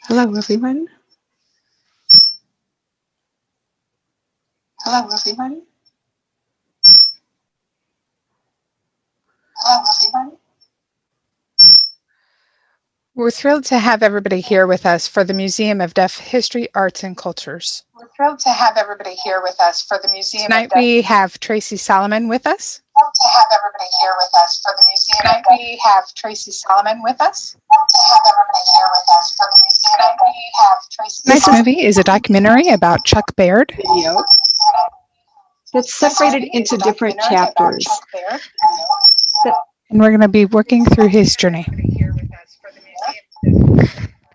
Hello, everyone. Hello, everyone. Hello, everyone. We're thrilled to have everybody here with us for the Museum of Deaf History, Arts, and Cultures. We're thrilled to have everybody here with us for the Museum of Tonight Deaf. we have Tracey Solomon with us. Thrilled to have everybody here with us for the Museum Tonight of Deaf. We have Tracey Solomon with us. Thrilled to have everybody here with us for the Museum of Deaf. We have Tracey. This movie is a documentary about Chuck Baird. Video that's separated into different chapters. And we're going to be working through his journey.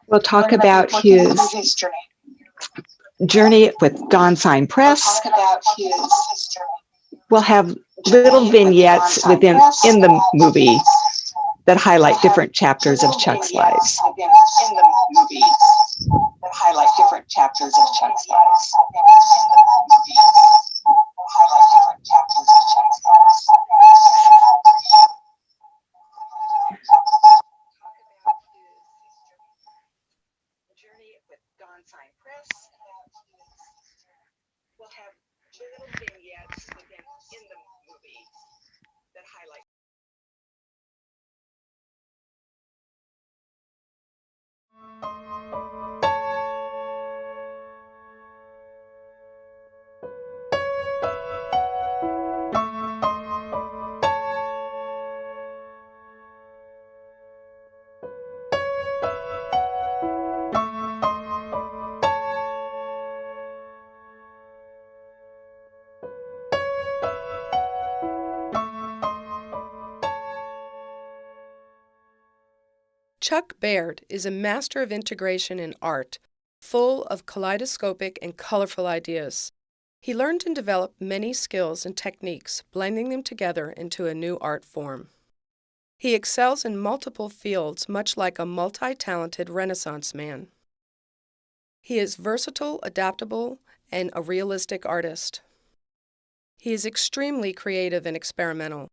We'll talk about his journey with Dawn Sign Press. We'll have little vignettes in the movie that highlight different chapters of Chuck's lives. We'll have little vignettes in the movie that highlight. Chuck Baird is a master of integration in art, full of kaleidoscopic and colorful ideas. He learned and developed many skills and techniques, blending them together into a new art form. He excels in multiple fields, much like a multi-talented Renaissance man. He is versatile, adaptable, and a realistic artist. He is extremely creative and experimental.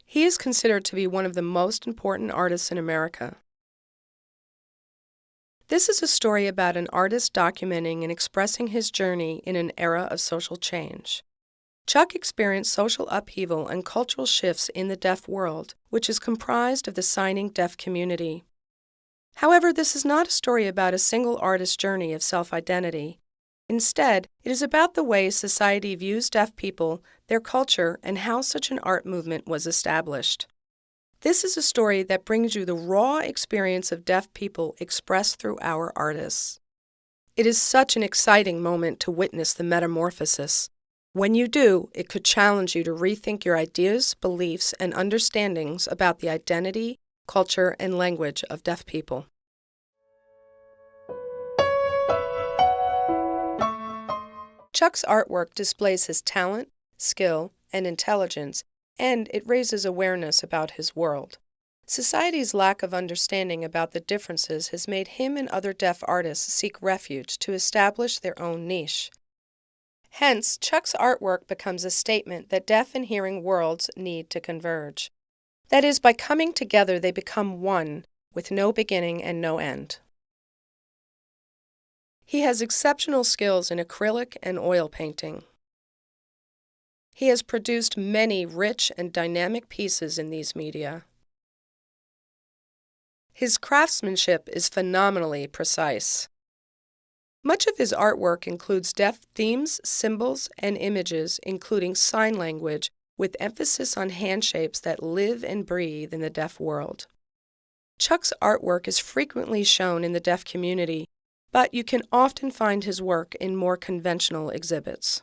He is considered to be one of the most important artists in America. This is a story about an artist documenting and expressing his journey in an era of social change. Chuck experienced social upheaval and cultural shifts in the deaf world, which is comprised of the signing deaf community. However, this is not a story about a single artist's journey of self-identity. Instead, it is about the way society views deaf people, their culture, and how such an art movement was established. This is a story that brings you the raw experience of deaf people expressed through our artists. It is such an exciting moment to witness the metamorphosis. When you do, it could challenge you to rethink your ideas, beliefs, and understandings about the identity, culture, and language of deaf people. Chuck's artwork displays his talent, skill, and intelligence, and it raises awareness about his world. Society's lack of understanding about the differences has made him and other deaf artists seek refuge to establish their own niche. Hence, Chuck's artwork becomes a statement that deaf and hearing worlds need to converge. That is, by coming together they become one, with no beginning and no end. He has exceptional skills in acrylic and oil painting. He has produced many rich and dynamic pieces in these media. His craftsmanship is phenomenally precise. Much of his artwork includes deaf themes, symbols, and images, including sign language, with emphasis on hand shapes that live and breathe in the deaf world. Chuck's artwork is frequently shown in the deaf community, but you can often find his work in more conventional exhibits.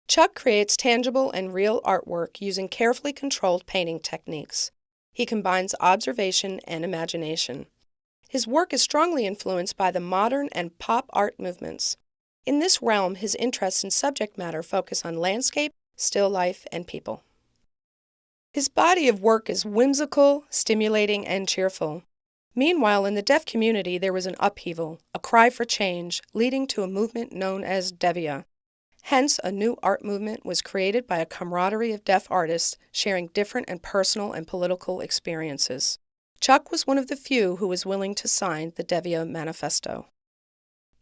Chuck creates tangible and real artwork using carefully controlled painting techniques. He combines observation and imagination. His work is strongly influenced by the modern and pop art movements. In this realm, his interests in subject matter focus on landscape, still life, and people. His body of work is whimsical, stimulating, and cheerful. Meanwhile, in the deaf community, there was an upheaval, a cry for change, leading to a movement known as Devia. Hence, a new art movement was created by a camaraderie of deaf artists sharing different and personal and political experiences. Chuck was one of the few who was willing to sign the Devia Manifesto.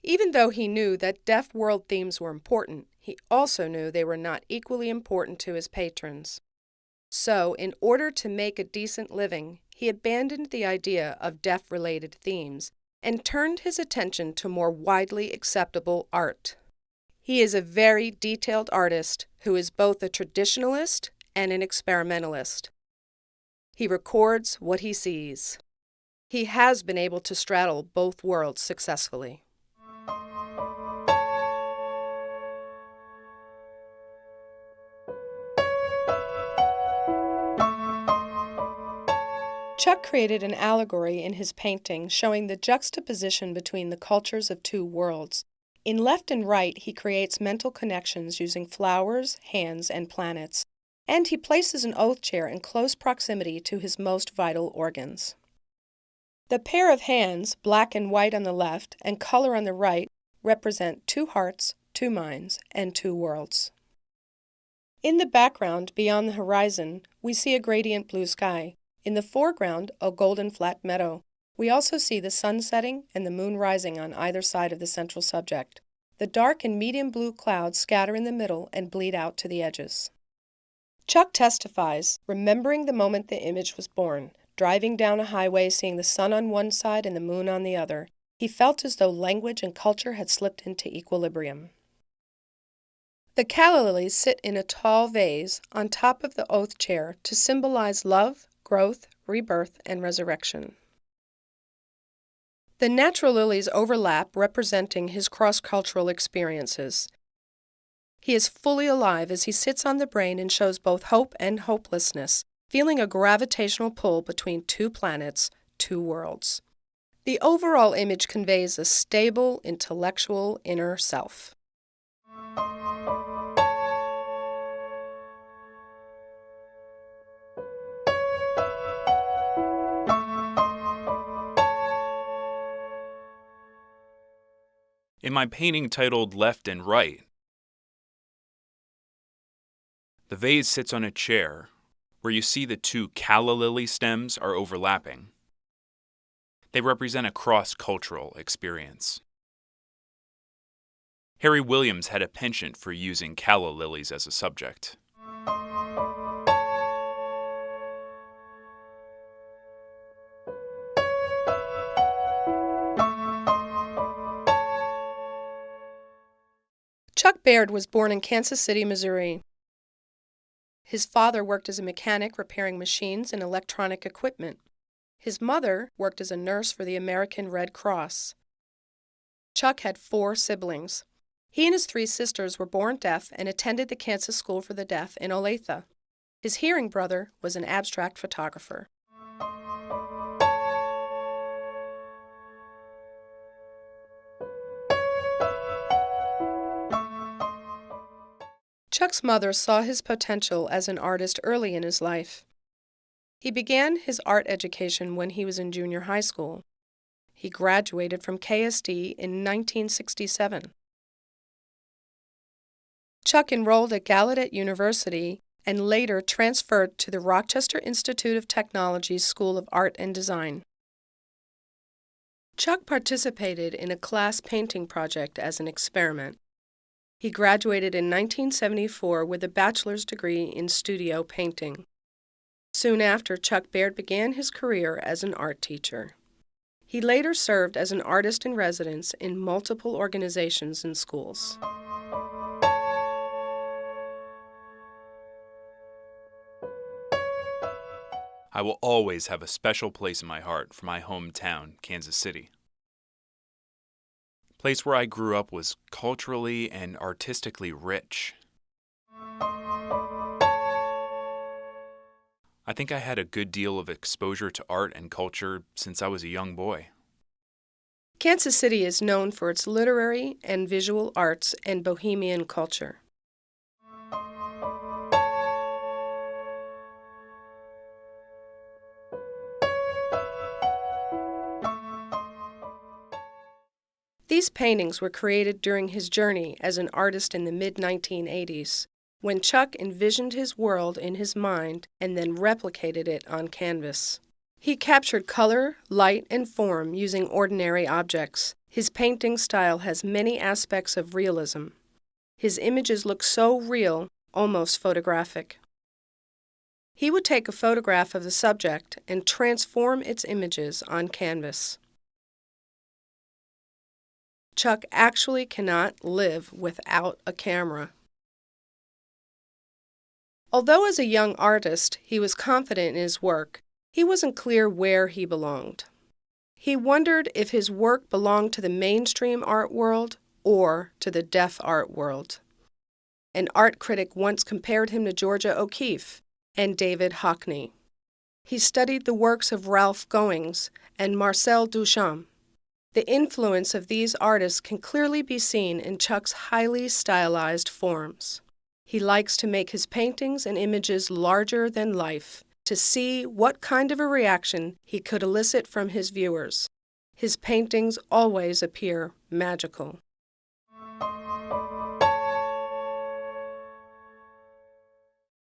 Even though he knew that deaf world themes were important, he also knew they were not equally important to his patrons. So, in order to make a decent living, he abandoned the idea of deaf-related themes and turned his attention to more widely acceptable art. He is a very detailed artist who is both a traditionalist and an experimentalist. He records what he sees. He has been able to straddle both worlds successfully. Chuck created an allegory in his painting showing the juxtaposition between the cultures of two worlds. In left and right, he creates mental connections using flowers, hands, and planets, and he places an oath chair in close proximity to his most vital organs. The pair of hands, black and white on the left and color on the right, represent two hearts, two minds, and two worlds. In the background, beyond the horizon, we see a gradient blue sky. In the foreground, a golden flat meadow. We also see the sun setting and the moon rising on either side of the central subject. The dark and medium blue clouds scatter in the middle and bleed out to the edges. Chuck testifies, remembering the moment the image was born, driving down a highway seeing the sun on one side and the moon on the other. He felt as though language and culture had slipped into equilibrium. The calla lilies sit in a tall vase on top of the oath chair to symbolize love, growth, rebirth, and resurrection. The natural lilies overlap, representing his cross-cultural experiences. He is fully alive as he sits on the brain and shows both hope and hopelessness, feeling a gravitational pull between two planets, two worlds. The overall image conveys a stable, intellectual inner self. In my painting titled Left and Right, the vase sits on a chair where you see the two calla lily stems are overlapping. They represent a cross-cultural experience. Harry Williams had a penchant for using calla lilies as a subject. Chuck Baird was born in Kansas City, Missouri. His father worked as a mechanic repairing machines and electronic equipment. His mother worked as a nurse for the American Red Cross. Chuck had 4 siblings. He and his 3 sisters were born deaf and attended the Kansas School for the Deaf in Olathe. His hearing brother was an abstract photographer. Chuck's mother saw his potential as an artist early in his life. He began his art education when he was in junior high school. He graduated from KSD in 1967. Chuck enrolled at Gallaudet University and later transferred to the Rochester Institute of Technology's School of Art and Design. Chuck participated in a class painting project as an experiment. He graduated in 1974 with a bachelor's degree in studio painting. Soon after, Chuck Baird began his career as an art teacher. He later served as an artist in residence in multiple organizations and schools. I will always have a special place in my heart for my hometown, Kansas City. The place where I grew up was culturally and artistically rich. I think I had a good deal of exposure to art and culture since I was a young boy. Kansas City is known for its literary and visual arts and bohemian culture. These paintings were created during his journey as an artist in the mid-1980s, when Chuck envisioned his world in his mind and then replicated it on canvas. He captured color, light, and form using ordinary objects. His painting style has many aspects of realism. His images look so real, almost photographic. He would take a photograph of the subject and transform its images on canvas. Chuck actually cannot live without a camera. Although as a young artist he was confident in his work, he wasn't clear where he belonged. He wondered if his work belonged to the mainstream art world or to the deaf art world. An art critic once compared him to Georgia O'Keeffe and David Hockney. He studied the works of Ralph Goings and Marcel Duchamp. The influence of these artists can clearly be seen in Chuck's highly stylized forms. He likes to make his paintings and images larger than life, to see what kind of a reaction he could elicit from his viewers. His paintings always appear magical.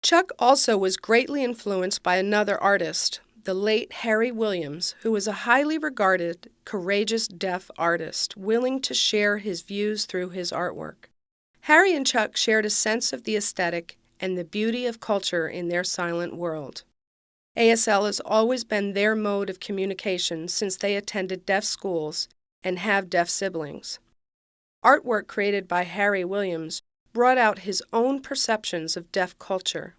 Chuck also was greatly influenced by another artist, the late Harry Williams, who was a highly regarded, courageous deaf artist, willing to share his views through his artwork. Harry and Chuck shared a sense of the aesthetic and the beauty of culture in their silent world. ASL has always been their mode of communication since they attended deaf schools and have deaf siblings. Artwork created by Harry Williams brought out his own perceptions of deaf culture.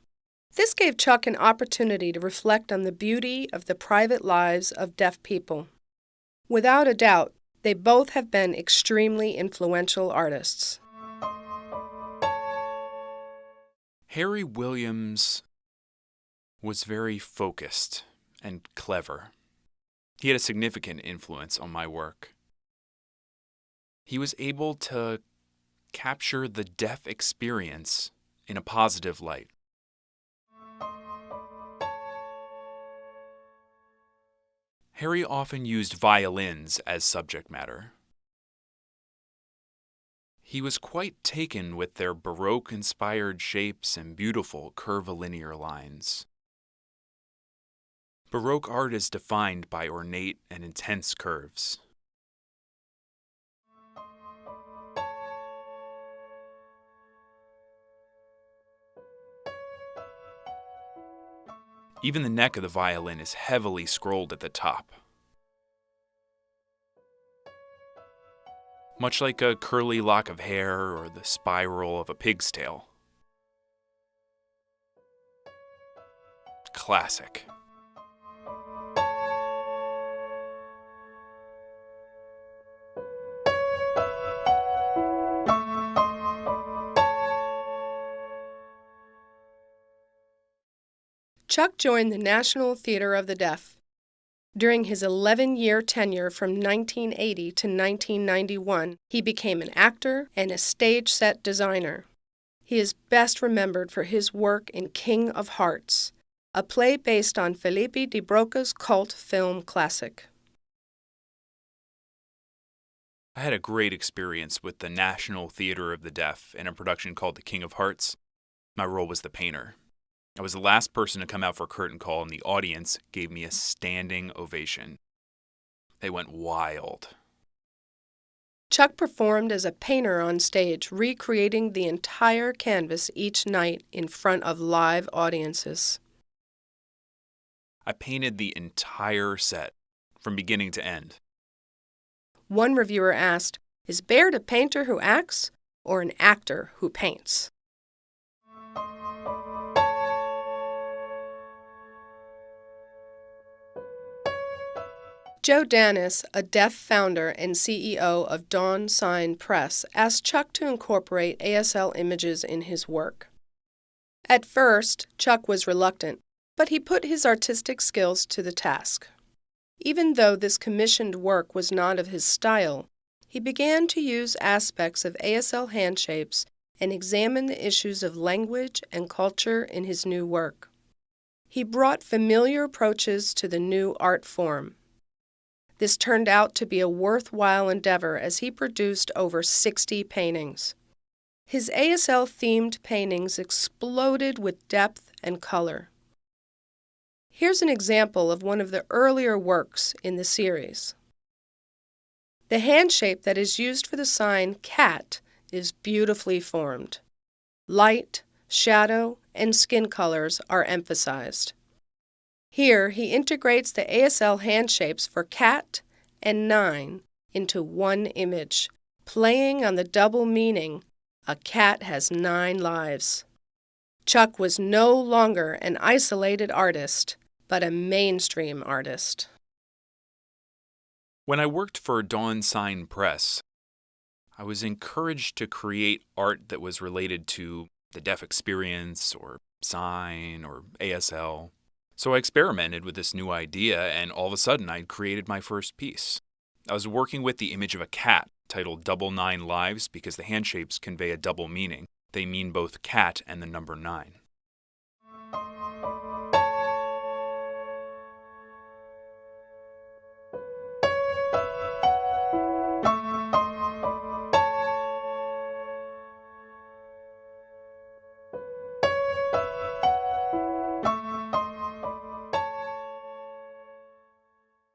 This gave Chuck an opportunity to reflect on the beauty of the private lives of deaf people. Without a doubt, they both have been extremely influential artists. Harry Williams was very focused and clever. He had a significant influence on my work. He was able to capture the deaf experience in a positive light. Harry often used violins as subject matter. He was quite taken with their Baroque-inspired shapes and beautiful curvilinear lines. Baroque art is defined by ornate and intense curves. Even the neck of the violin is heavily scrolled at the top. Much like a curly lock of hair or the spiral of a pig's tail. Classic. Chuck joined the National Theater of the Deaf. During his 11-year tenure from 1980 to 1991, he became an actor and a stage set designer. He is best remembered for his work in King of Hearts, a play based on Felipe de Broca's cult film classic. I had a great experience with the National Theater of the Deaf in a production called The King of Hearts. My role was the painter. I was the last person to come out for curtain call, and the audience gave me a standing ovation. They went wild. Chuck performed as a painter on stage, recreating the entire canvas each night in front of live audiences. I painted the entire set, from beginning to end. One reviewer asked, "Is Baird a painter who acts or an actor who paints?" Joe Danis, a deaf founder and CEO of Dawn Sign Press, asked Chuck to incorporate ASL images in his work. At first, Chuck was reluctant, but he put his artistic skills to the task. Even though this commissioned work was not of his style, he began to use aspects of ASL hand shapes and examine the issues of language and culture in his new work. He brought familiar approaches to the new art form. This turned out to be a worthwhile endeavor as he produced over 60 paintings. His ASL-themed paintings exploded with depth and color. Here's an example of one of the earlier works in the series. The hand shape that is used for the sign cat is beautifully formed. Light, shadow, and skin colors are emphasized. Here, he integrates the ASL hand shapes for cat and 9 into one image, playing on the double meaning, a cat has 9 lives. Chuck was no longer an isolated artist, but a mainstream artist. When I worked for Dawn Sign Press, I was encouraged to create art that was related to the deaf experience or sign or ASL. So I experimented with this new idea, and all of a sudden I'd created my first piece. I was working with the image of a cat titled Double 9 Lives because the hand shapes convey a double meaning. They mean both cat and the number 9.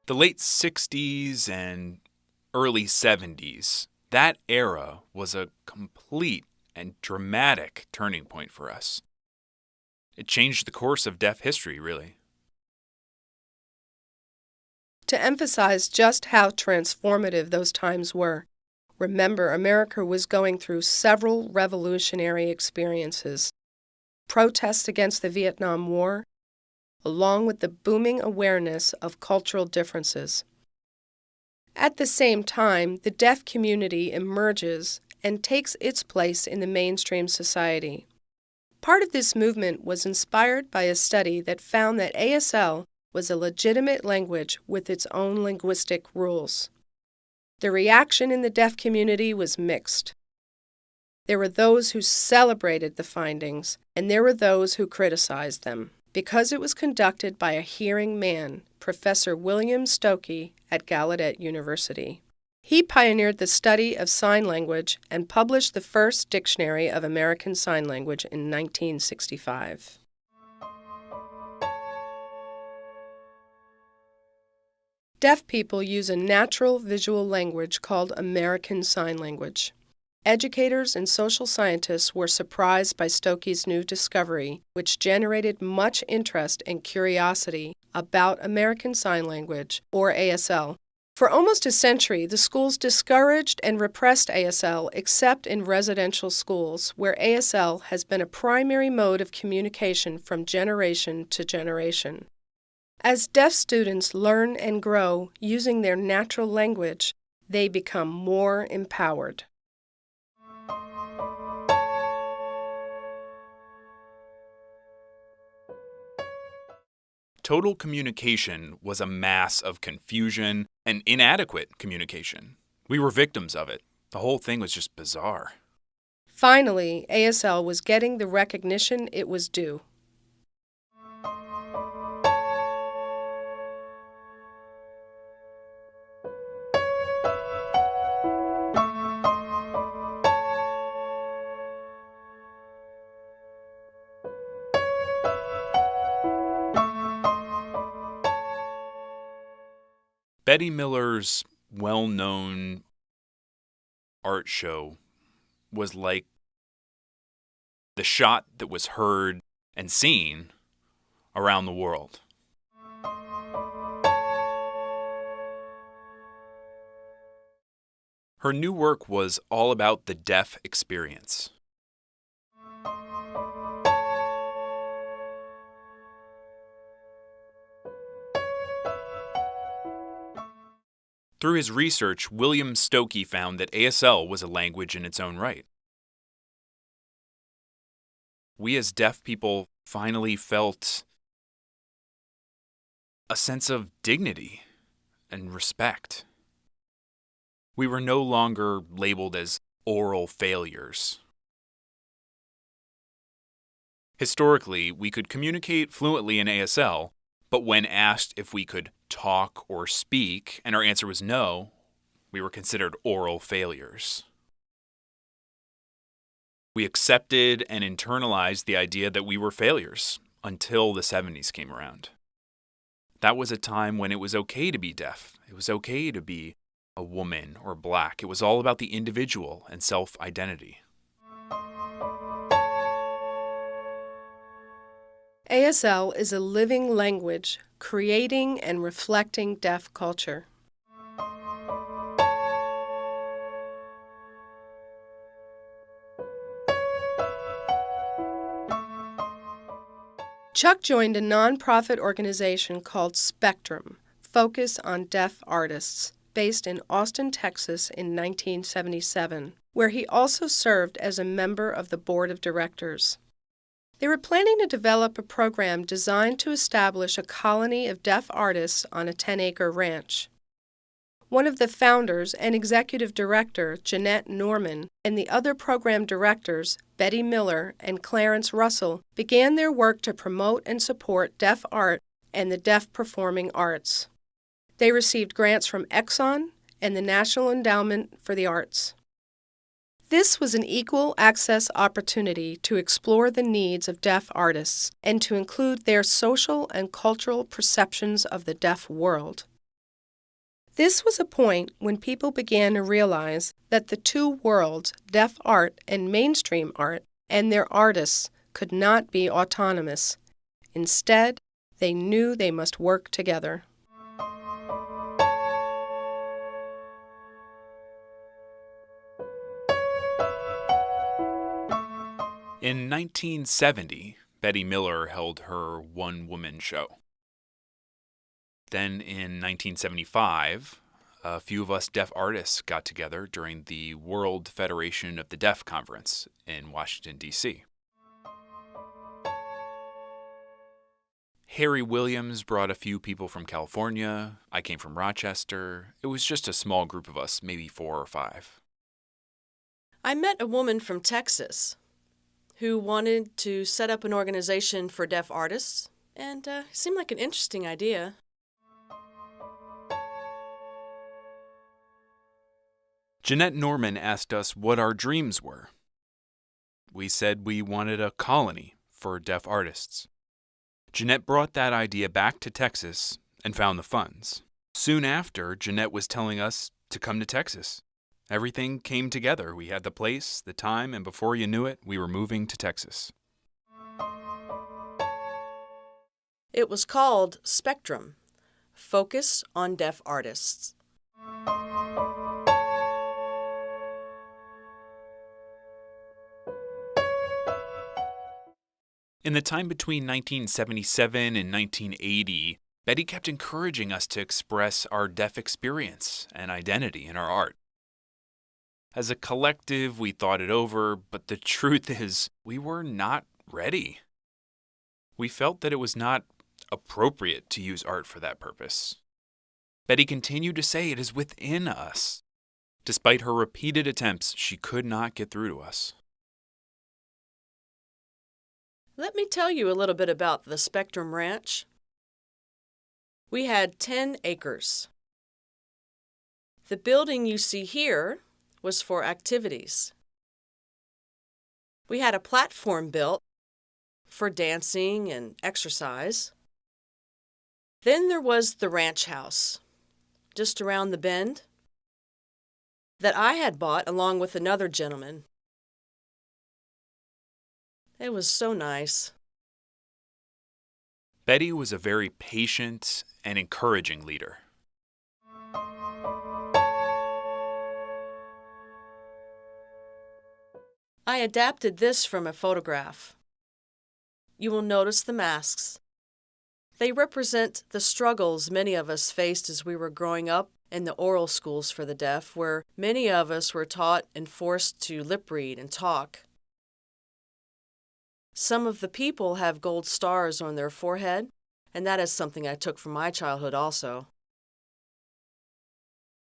The late 60s and early 70s, that era was a complete and dramatic turning point for us. It changed the course of deaf history, really. To emphasize just how transformative those times were, remember America was going through several revolutionary experiences. Protests against the Vietnam War, along with the booming awareness of cultural differences. At the same time, the deaf community emerges and takes its place in the mainstream society. Part of this movement was inspired by a study that found that ASL was a legitimate language with its own linguistic rules. The reaction in the deaf community was mixed. There were those who celebrated the findings, and there were those who criticized them, because it was conducted by a hearing man, Professor William Stokey at Gallaudet University. He pioneered the study of sign language and published the first dictionary of American Sign Language in 1965. Deaf people use a natural visual language called American Sign Language. Educators and social scientists were surprised by Stokey's new discovery, which generated much interest and curiosity about American Sign Language, or ASL. For almost a century, the schools discouraged and repressed ASL except in residential schools, where ASL has been a primary mode of communication from generation to generation. As deaf students learn and grow using their natural language, they become more empowered. Total communication was a mass of confusion and inadequate communication. We were victims of it. The whole thing was just bizarre. Finally, ASL was getting the recognition it was due. Betty Miller's well-known art show was like the shot that was heard and seen around the world. Her new work was all about the deaf experience. Through his research, William Stokey found that ASL was a language in its own right. We as deaf people finally felt a sense of dignity and respect. We were no longer labeled as oral failures. Historically, we could communicate fluently in ASL, But when asked if we could talk or speak, and our answer was no, we were considered oral failures. We accepted and internalized the idea that we were failures until the 70s came around. That was a time when it was okay to be deaf. It was okay to be a woman or black. It was all about the individual and self-identity. ASL is a living language creating and reflecting deaf culture. Chuck joined a nonprofit organization called Spectrum, Focus on Deaf Artists, based in Austin, Texas in 1977, where he also served as a member of the board of directors. They were planning to develop a program designed to establish a colony of deaf artists on a 10-acre ranch. One of the founders and executive director, Jeanette Norman, and the other program directors, Betty Miller and Clarence Russell, began their work to promote and support deaf art and the deaf performing arts. They received grants from Exxon and the National Endowment for the Arts. This was an equal access opportunity to explore the needs of deaf artists and to include their social and cultural perceptions of the deaf world. This was a point when people began to realize that the two worlds, deaf art and mainstream art, and their artists could not be autonomous. Instead, they knew they must work together. In 1970, Betty Miller held her one-woman show. Then in 1975, a few of us deaf artists got together during the World Federation of the Deaf Conference in Washington, D.C. Harry Williams brought a few people from California. I came from Rochester. It was just a small group of us, maybe 4 or 5. I met a woman from Texas who wanted to set up an organization for deaf artists, and it seemed like an interesting idea. Jeanette Norman asked us what our dreams were. We said we wanted a colony for deaf artists. Jeanette brought that idea back to Texas and found the funds. Soon after, Jeanette was telling us to come to Texas. Everything came together. We had the place, the time, and before you knew it, we were moving to Texas. It was called Spectrum, Focus on Deaf Artists. In the time between 1977 and 1980, Betty kept encouraging us to express our deaf experience and identity in our art. As a collective, we thought it over, but the truth is, we were not ready. We felt that it was not appropriate to use art for that purpose. Betty continued to say it is within us. Despite her repeated attempts, she could not get through to us. Let me tell you a little bit about the Spectrum Ranch. We had 10 acres. The building you see here was for activities. We had a platform built for dancing and exercise. Then there was the ranch house, just around the bend, that I had bought along with another gentleman. It was so nice. Betty was a very patient and encouraging leader. I adapted this from a photograph. You will notice the masks. They represent the struggles many of us faced as we were growing up in the oral schools for the deaf, where many of us were taught and forced to lip read and talk. Some of the people have gold stars on their forehead, and that is something I took from my childhood also.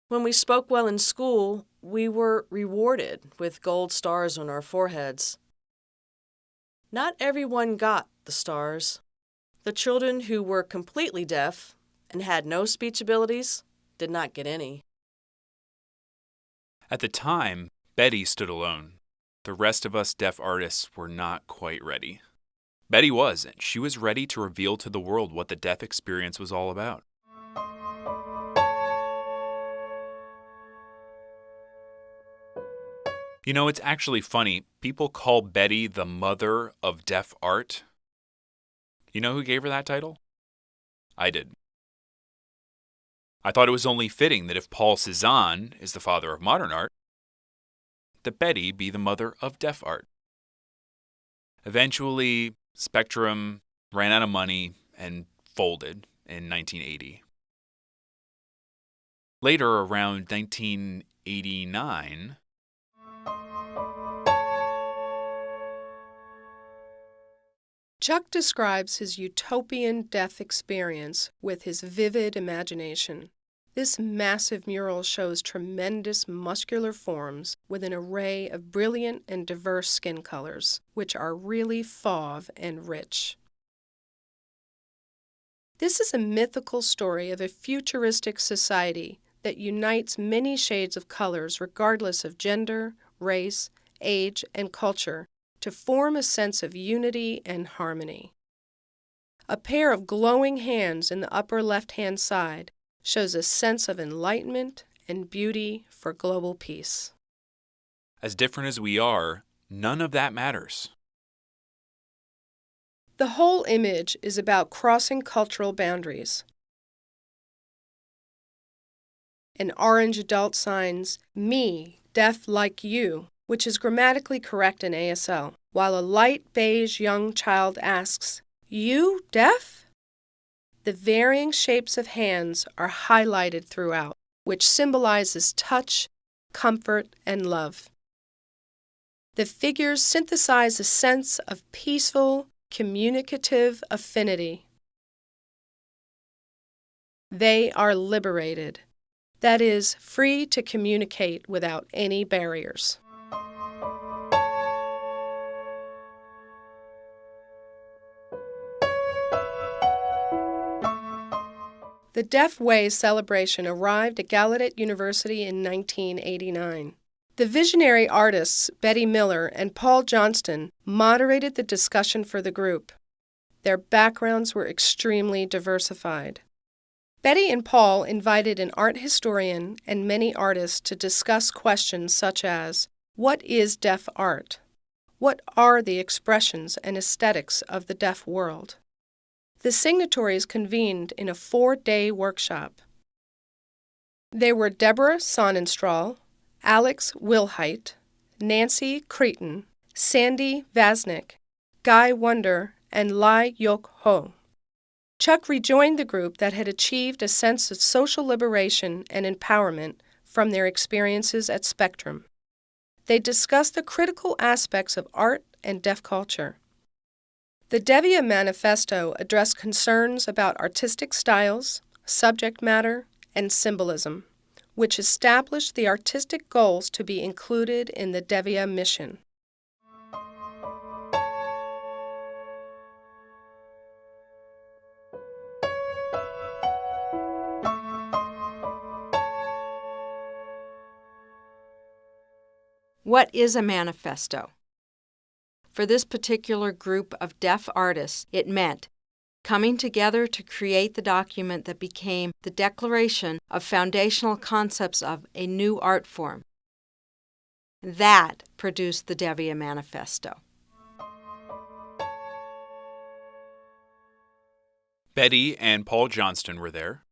When we spoke well in school, we were rewarded with gold stars on our foreheads. Not everyone got the stars. The children who were completely deaf and had no speech abilities did not get any. At the time, Betty stood alone. The rest of us deaf artists were not quite ready. Betty was, and she was ready to reveal to the world what the deaf experience was all about. You know, it's actually funny. People call Betty the mother of deaf art. You know who gave her that title? I did. I thought it was only fitting that if Paul Cézanne is the father of modern art, that Betty be the mother of deaf art. Eventually, Spectrum ran out of money and folded in 1980. Later, around 1989, Chuck describes his utopian deaf experience with his vivid imagination. This massive mural shows tremendous muscular forms with an array of brilliant and diverse skin colors, which are really fauve and rich. This is a mythical story of a futuristic society that unites many shades of colors regardless of gender, race, age, and culture to form a sense of unity and harmony. A pair of glowing hands in the upper left-hand side shows a sense of enlightenment and beauty for global peace. as different as we are, none of that matters. The whole image is about crossing cultural boundaries. An orange adult signs, "Me, deaf like you," which is grammatically correct in ASL, while a light beige young child asks, "You deaf?" The varying shapes of hands are highlighted throughout, which symbolizes touch, comfort, and love. The figures synthesize a sense of peaceful, communicative affinity. They are liberated, that is, free to communicate without any barriers. The Deaf Way celebration arrived at Gallaudet University in 1989. The visionary artists Betty Miller and Paul Johnston moderated the discussion for the group. Their backgrounds were extremely diversified. Betty and Paul invited an art historian and many artists to discuss questions such as, what is deaf art? What are the expressions and aesthetics of the deaf world? The signatories convened in a 4-day workshop. They were Deborah Sonnenstrahl, Alex Wilhite, Nancy Creighton, Sandy Vasnick, Guy Wonder, and Lai Yok Ho. Chuck rejoined the group that had achieved a sense of social liberation and empowerment from their experiences at Spectrum. They discussed the critical aspects of art and deaf culture. The Devia Manifesto addressed concerns about artistic styles, subject matter, and symbolism, which established the artistic goals to be included in the Devia mission. What is a manifesto? For this particular group of deaf artists, it meant coming together to create the document that became the declaration of foundational concepts of a new art form. That produced the Devia Manifesto. Betty and Paul Johnston were there.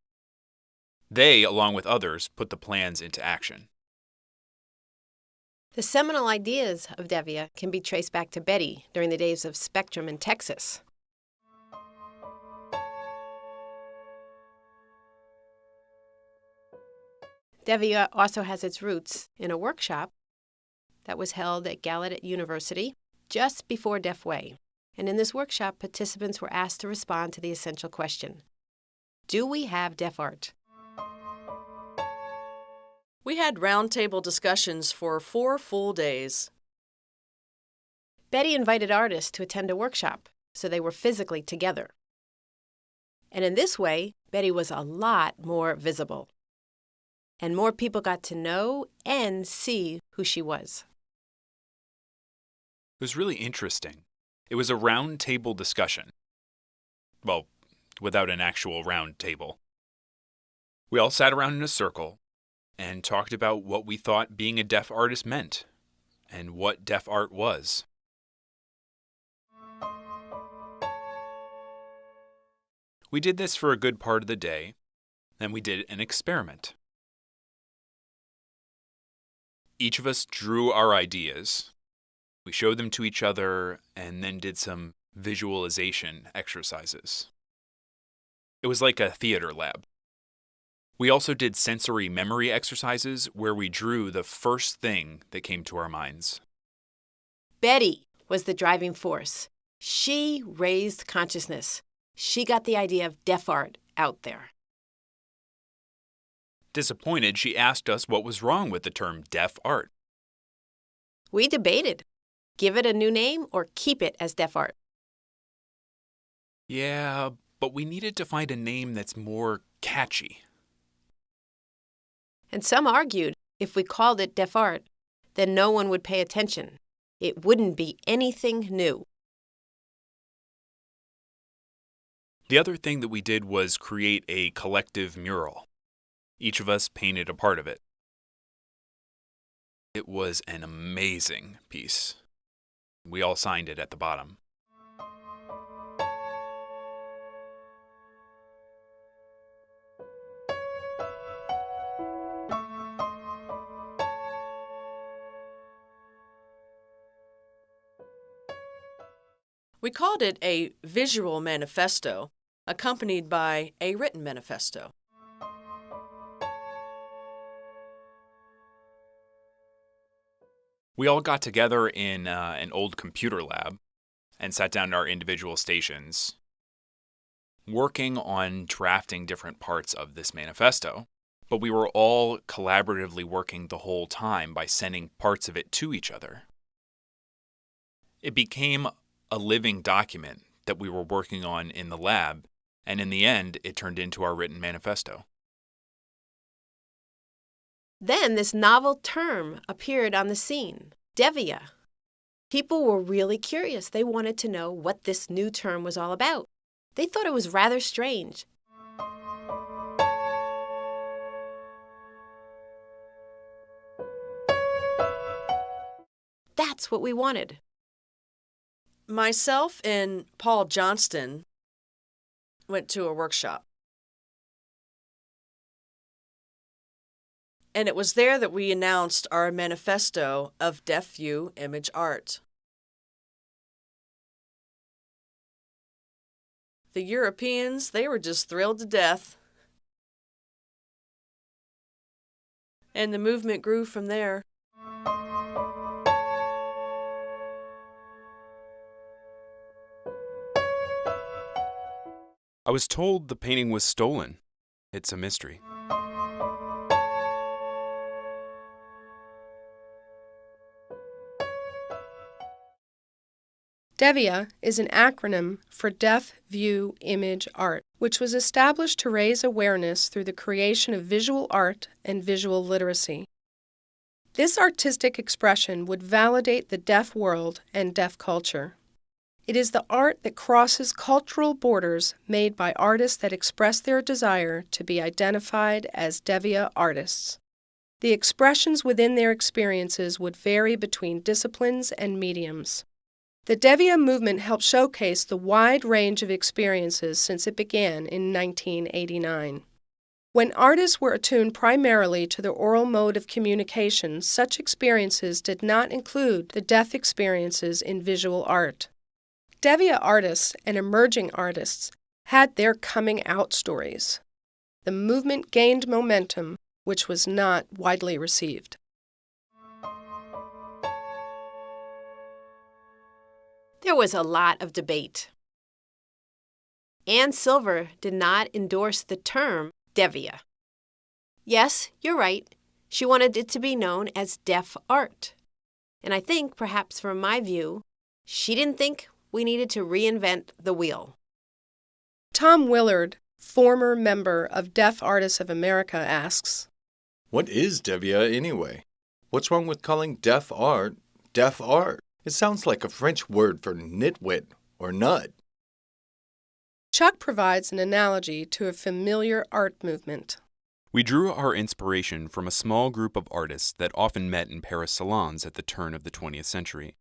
They, along with others, put the plans into action. The seminal ideas of Devia can be traced back to Betty during the days of Spectrum in Texas. Devia also has its roots in a workshop that was held at Gallaudet University just before Deaf Way. And in this workshop, participants were asked to respond to the essential question, do we have deaf art? We had roundtable discussions for 4 full days. Betty invited artists to attend a workshop, so they were physically together. And in this way, Betty was a lot more visible. And more people got to know and see who she was. It was really interesting. It was a round table discussion. Well, without an actual round table. We all sat around in a circle and talked about what we thought being a deaf artist meant and what deaf art was. We did this for a good part of the day, then we did an experiment. Each of us drew our ideas. We showed them to each other and then did some visualization exercises. It was like a theater lab. We also did sensory memory exercises where we drew the first thing that came to our minds. Betty was the driving force. She raised consciousness. She got the idea of deaf art out there. Disappointed, she asked us what was wrong with the term deaf art. We debated. Give it a new name or keep it as deaf art. Yeah, but we needed to find a name that's more catchy. And some argued if we called it deaf art, then no one would pay attention. It wouldn't be anything new. The other thing that we did was create a collective mural. Each of us painted a part of it. It was an amazing piece. We all signed it at the bottom. We called it a visual manifesto, accompanied by a written manifesto. We all got together in an old computer lab and sat down at our individual stations, working on drafting different parts of this manifesto. But we were all collaboratively working the whole time by sending parts of it to each other. It became a living document that we were working on in the lab, and in the end, it turned into our written manifesto. Then this novel term appeared on the scene, devia. People were really curious. They wanted to know what this new term was all about. They thought it was rather strange. That's what we wanted. Myself and Paul Johnston went to a workshop. And it was there that we announced our manifesto of Deaf View Image Art. The Europeans, they were just thrilled to death. And the movement grew from there. I was told the painting was stolen. It's a mystery. DEVIA is an acronym for Deaf View Image Art, which was established to raise awareness through the creation of visual art and visual literacy. This artistic expression would validate the deaf world and deaf culture. It is the art that crosses cultural borders made by artists that express their desire to be identified as DEVIA artists. The expressions within their experiences would vary between disciplines and mediums. The DEVIA movement helped showcase the wide range of experiences since it began in 1989. When artists were attuned primarily to the oral mode of communication, such experiences did not include the deaf experiences in visual art. DEVIA artists and emerging artists had their coming out stories. The movement gained momentum, which was not widely received. There was a lot of debate. Anne Silver did not endorse the term devia. Yes, you're right. She wanted it to be known as deaf art. And I think, perhaps from my view, she didn't think we needed to reinvent the wheel. Tom Willard, former member of Deaf Artists of America, asks, What is Devia anyway? What's wrong with calling deaf art deaf art? It sounds like a French word for nitwit or nut. Chuck provides an analogy to a familiar art movement. We drew our inspiration from a small group of artists that often met in Paris salons at the turn of the 20th century.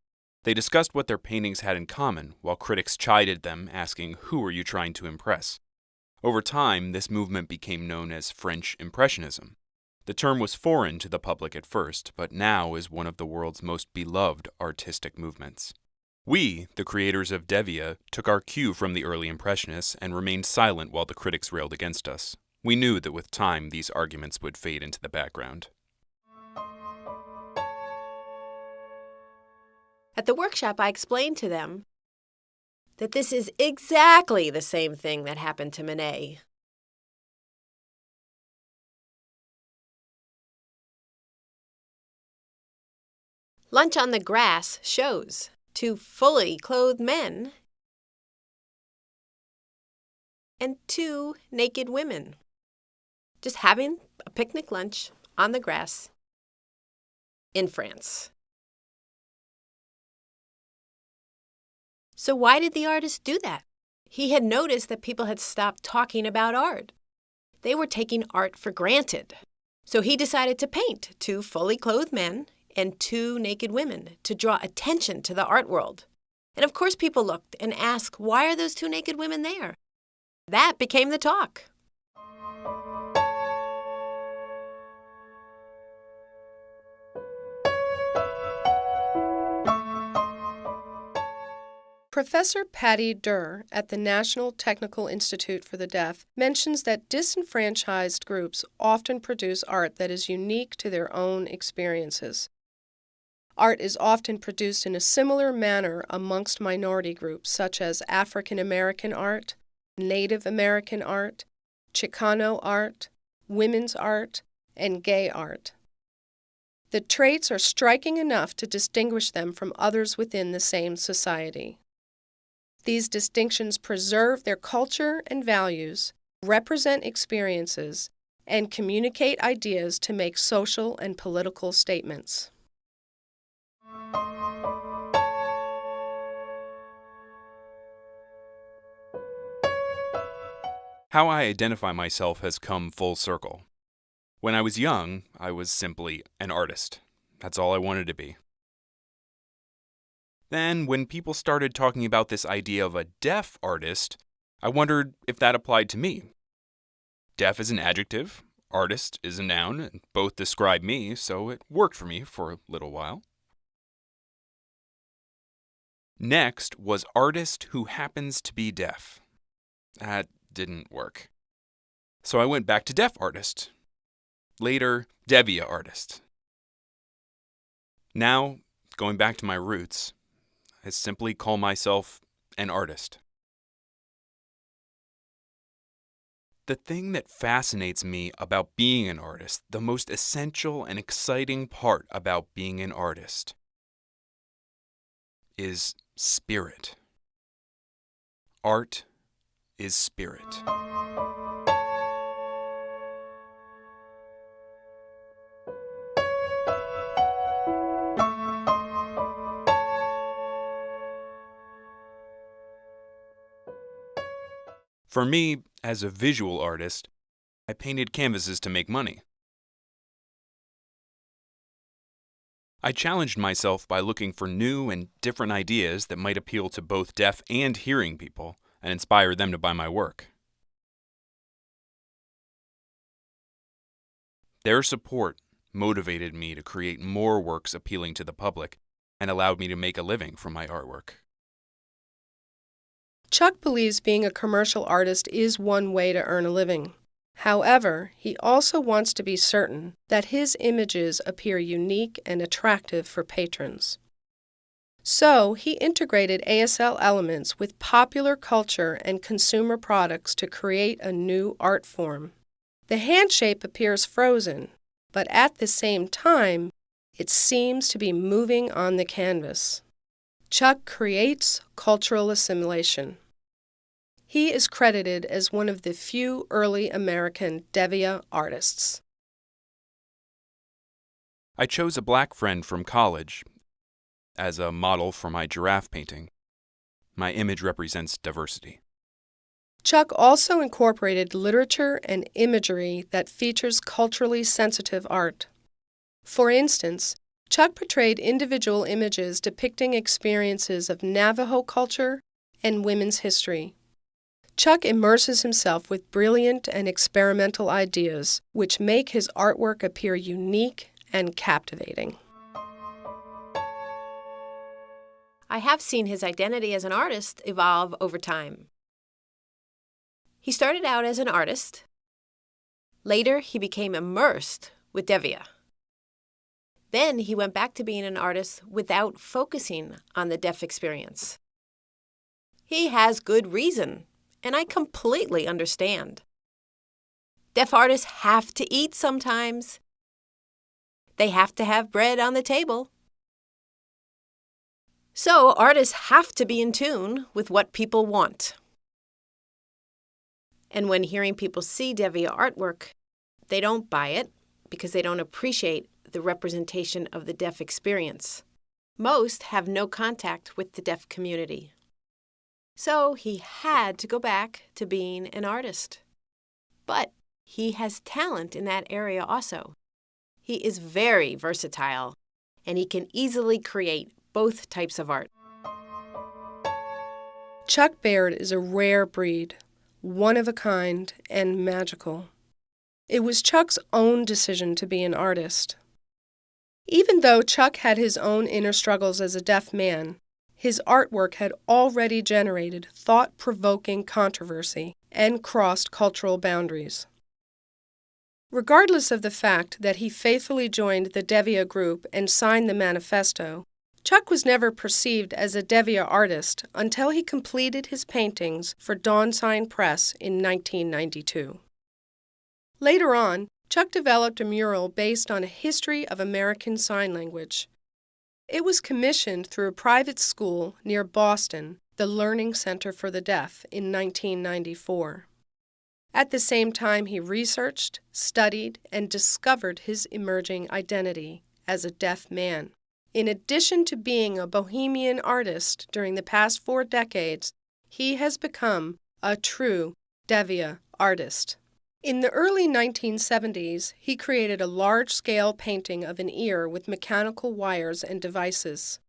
They discussed what their paintings had in common, while critics chided them, asking, "Who are you trying to impress?" Over time, this movement became known as French Impressionism. The term was foreign to the public at first, but now is one of the world's most beloved artistic movements. We, the creators of Devia, took our cue from the early Impressionists and remained silent while the critics railed against us. We knew that with time these arguments would fade into the background. At the workshop, I explained to them that this is exactly the same thing that happened to Manet. Lunch on the Grass shows two fully clothed men and two naked women just having a picnic lunch on the grass in France. So why did the artist do that? He had noticed that people had stopped talking about art. They were taking art for granted. So he decided to paint two fully clothed men and two naked women to draw attention to the art world. And of course people looked and asked, why are those two naked women there? That became the talk. Professor Patty Durr at the National Technical Institute for the Deaf mentions that disenfranchised groups often produce art that is unique to their own experiences. Art is often produced in a similar manner amongst minority groups such as African American art, Native American art, Chicano art, women's art, and gay art. The traits are striking enough to distinguish them from others within the same society. These distinctions preserve their culture and values, represent experiences, and communicate ideas to make social and political statements. How I identify myself has come full circle. When I was young, I was simply an artist. That's all I wanted to be. Then, when people started talking about this idea of a deaf artist, I wondered if that applied to me. Deaf is an adjective, artist is a noun, and both describe me, so it worked for me for a little while. Next was artist who happens to be deaf. That didn't work. So I went back to deaf artist. Later, Devia artist. Now, going back to my roots, I simply call myself an artist. The thing that fascinates me about being an artist, the most essential and exciting part about being an artist, is spirit. Art is spirit. For me, as a visual artist, I painted canvases to make money. I challenged myself by looking for new and different ideas that might appeal to both deaf and hearing people and inspire them to buy my work. Their support motivated me to create more works appealing to the public and allowed me to make a living from my artwork. Chuck believes being a commercial artist is one way to earn a living. However, he also wants to be certain that his images appear unique and attractive for patrons. So, he integrated ASL elements with popular culture and consumer products to create a new art form. The hand shape appears frozen, but at the same time, it seems to be moving on the canvas. Chuck creates cultural assimilation. He is credited as one of the few early American Devia artists. I chose a black friend from college as a model for my giraffe painting. My image represents diversity. Chuck also incorporated literature and imagery that features culturally sensitive art. For instance, Chuck portrayed individual images depicting experiences of Navajo culture and women's history. Chuck immerses himself with brilliant and experimental ideas, which make his artwork appear unique and captivating. I have seen his identity as an artist evolve over time. He started out as an artist. Later, he became immersed with Devia. Then he went back to being an artist without focusing on the deaf experience. He has good reason, and I completely understand. Deaf artists have to eat sometimes. They have to have bread on the table. So artists have to be in tune with what people want. And when hearing people see Devia artwork, they don't buy it because they don't appreciate the representation of the deaf experience. Most have no contact with the deaf community. So he had to go back to being an artist. But he has talent in that area also. He is very versatile, and he can easily create both types of art. Chuck Baird is a rare breed, one of a kind and magical. It was Chuck's own decision to be an artist. Even though Chuck had his own inner struggles as a deaf man, his artwork had already generated thought-provoking controversy and crossed cultural boundaries. Regardless of the fact that he faithfully joined the Devia group and signed the manifesto, Chuck was never perceived as a Devia artist until he completed his paintings for Dawn Sign Press in 1992. Later on, Chuck developed a mural based on a history of American Sign Language. It was commissioned through a private school near Boston, the Learning Center for the Deaf, in 1994. At the same time, he researched, studied, and discovered his emerging identity as a deaf man. In addition to being a bohemian artist during the past 4 decades, he has become a true Devia artist. In the early 1970s, he created a large-scale painting of an ear with mechanical wires and devices.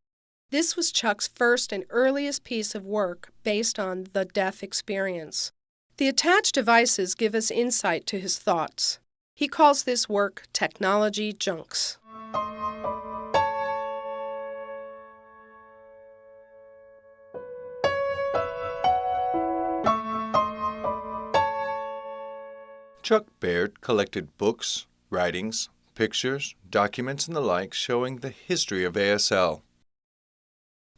This was Chuck's first and earliest piece of work based on the deaf experience. The attached devices give us insight to his thoughts. He calls this work technology junks. Chuck Baird collected books, writings, pictures, documents, and the like showing the history of ASL.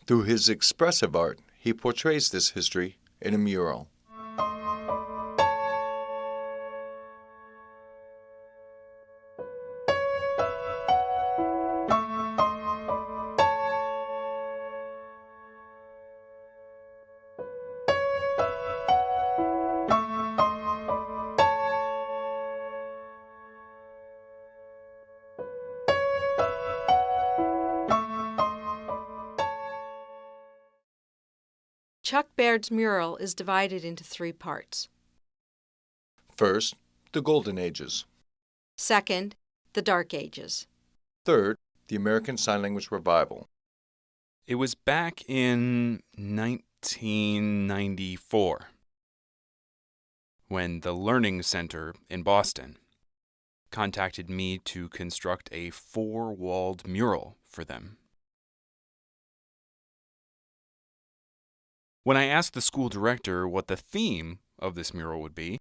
Through his expressive art, he portrays this history in a mural. Chuck Baird's mural is divided into 3 parts. First, the Golden Ages. Second, the Dark Ages. Third, the American Sign Language Revival. It was back in 1994 when the Learning Center in Boston contacted me to construct a 4-walled mural for them. When I asked the school director what the theme of this mural would be,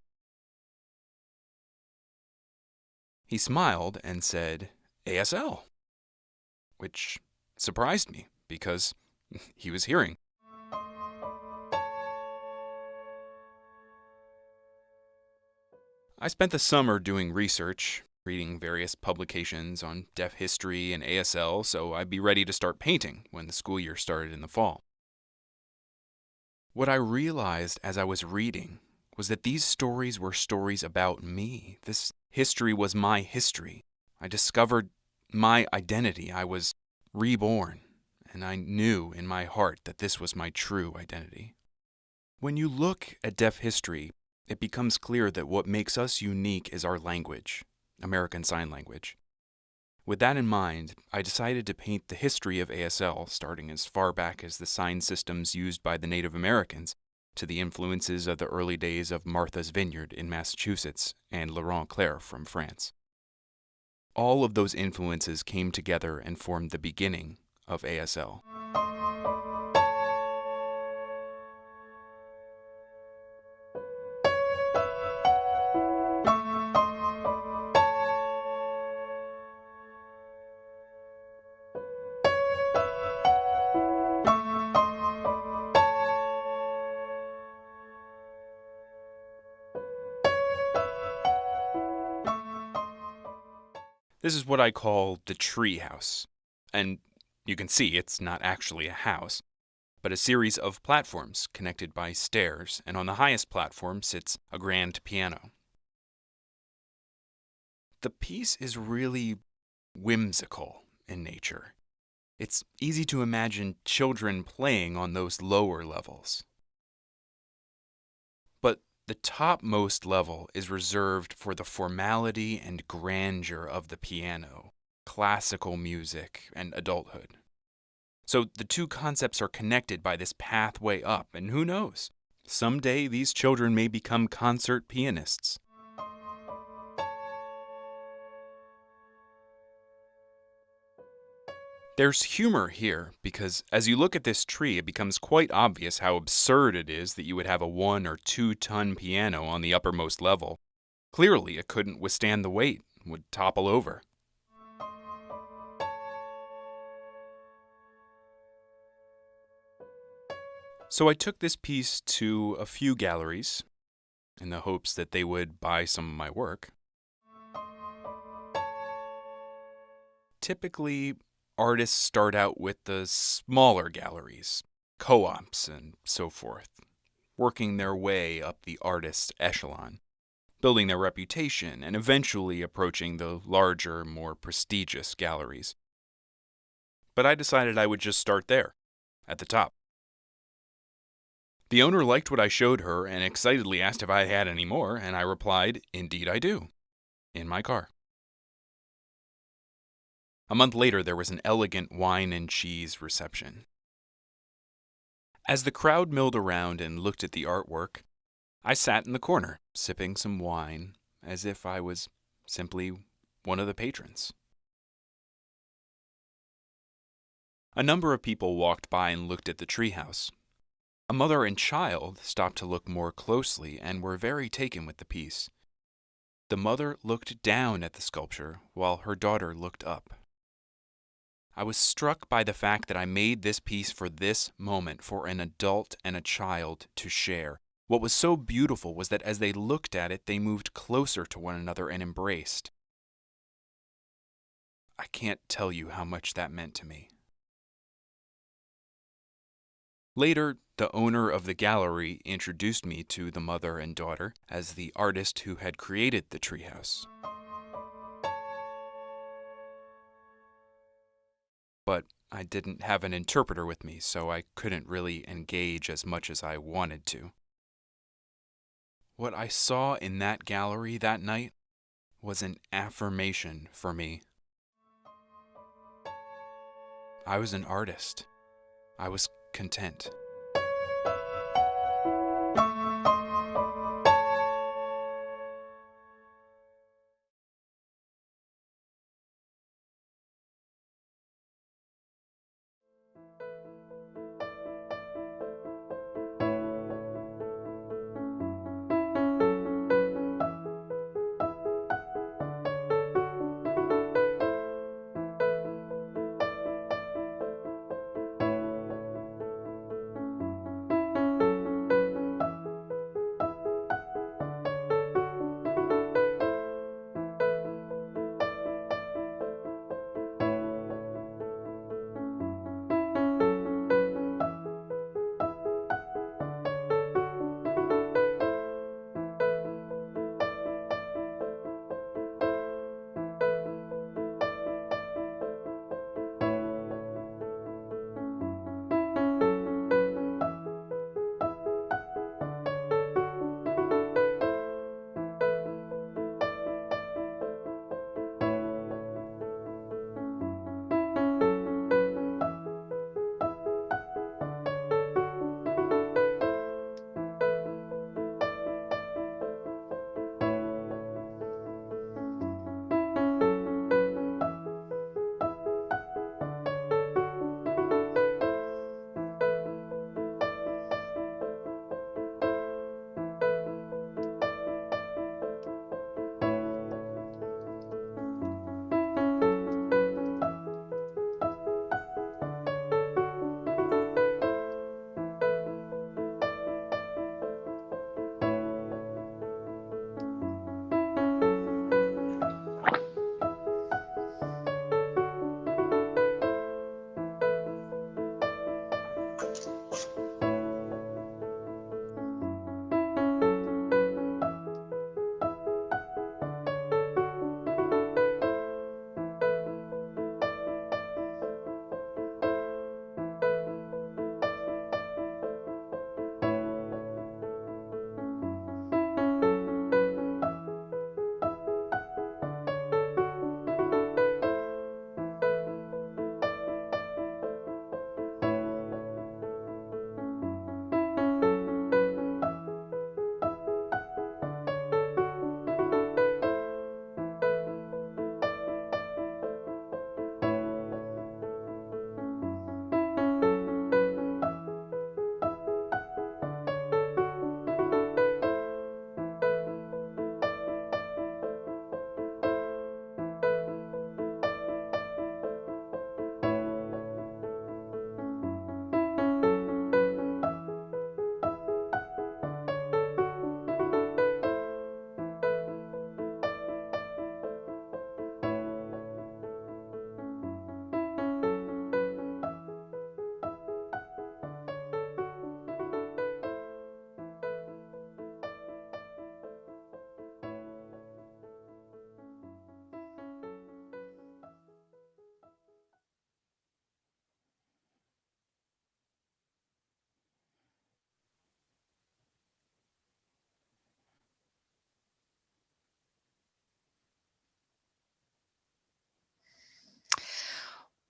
he smiled and said, ASL, which surprised me because he was hearing. I spent the summer doing research, reading various publications on deaf history and ASL, so I'd be ready to start painting when the school year started in the fall. What I realized as I was reading was that these stories were stories about me. This history was my history. I discovered my identity. I was reborn, and I knew in my heart that this was my true identity. When you look at deaf history, it becomes clear that what makes us unique is our language, American Sign Language. With that in mind, I decided to paint the history of ASL, starting as far back as the sign systems used by the Native Americans, to the influences of the early days of Martha's Vineyard in Massachusetts and Laurent Clerc from France. All of those influences came together and formed the beginning of ASL. This is what I call the tree house, and you can see it's not actually a house, but a series of platforms connected by stairs, and on the highest platform sits a grand piano. The piece is really whimsical in nature. It's easy to imagine children playing on those lower levels. But the topmost level is reserved for the formality and grandeur of the piano, classical music, and adulthood. So the two concepts are connected by this pathway up, and who knows? Someday these children may become concert pianists. There's humor here because as you look at this tree, it becomes quite obvious how absurd it is that you would have a 1 or 2 ton piano on the uppermost level. Clearly, it couldn't withstand the weight, would topple over. So I took this piece to a few galleries in the hopes that they would buy some of my work. Typically, artists start out with the smaller galleries, co-ops, and so forth, working their way up the artist's echelon, building their reputation, and eventually approaching the larger, more prestigious galleries. But I decided I would just start there, at the top. The owner liked what I showed her and excitedly asked if I had any more, and I replied, "Indeed I do," in my car. A month later, there was an elegant wine and cheese reception. As the crowd milled around and looked at the artwork, I sat in the corner, sipping some wine, as if I was simply one of the patrons. A number of people walked by and looked at the treehouse. A mother and child stopped to look more closely and were very taken with the piece. The mother looked down at the sculpture while her daughter looked up. I was struck by the fact that I made this piece for this moment, for an adult and a child to share. What was so beautiful was that as they looked at it, they moved closer to one another and embraced. I can't tell you how much that meant to me. Later, the owner of the gallery introduced me to the mother and daughter as the artist who had created the treehouse. But I didn't have an interpreter with me, so I couldn't really engage as much as I wanted to. What I saw in that gallery that night was an affirmation for me. I was an artist. I was content.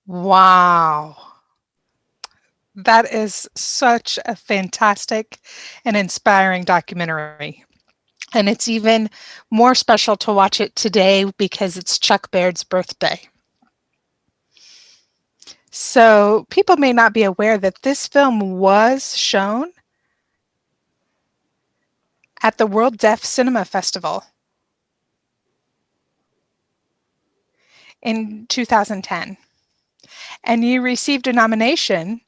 Wow. That is such a fantastic and inspiring documentary. And it's even more special to watch it today because it's Chuck Baird's birthday. So people may not be aware that this film was shown at the World Deaf Cinema Festival in 2010. And you received a nomination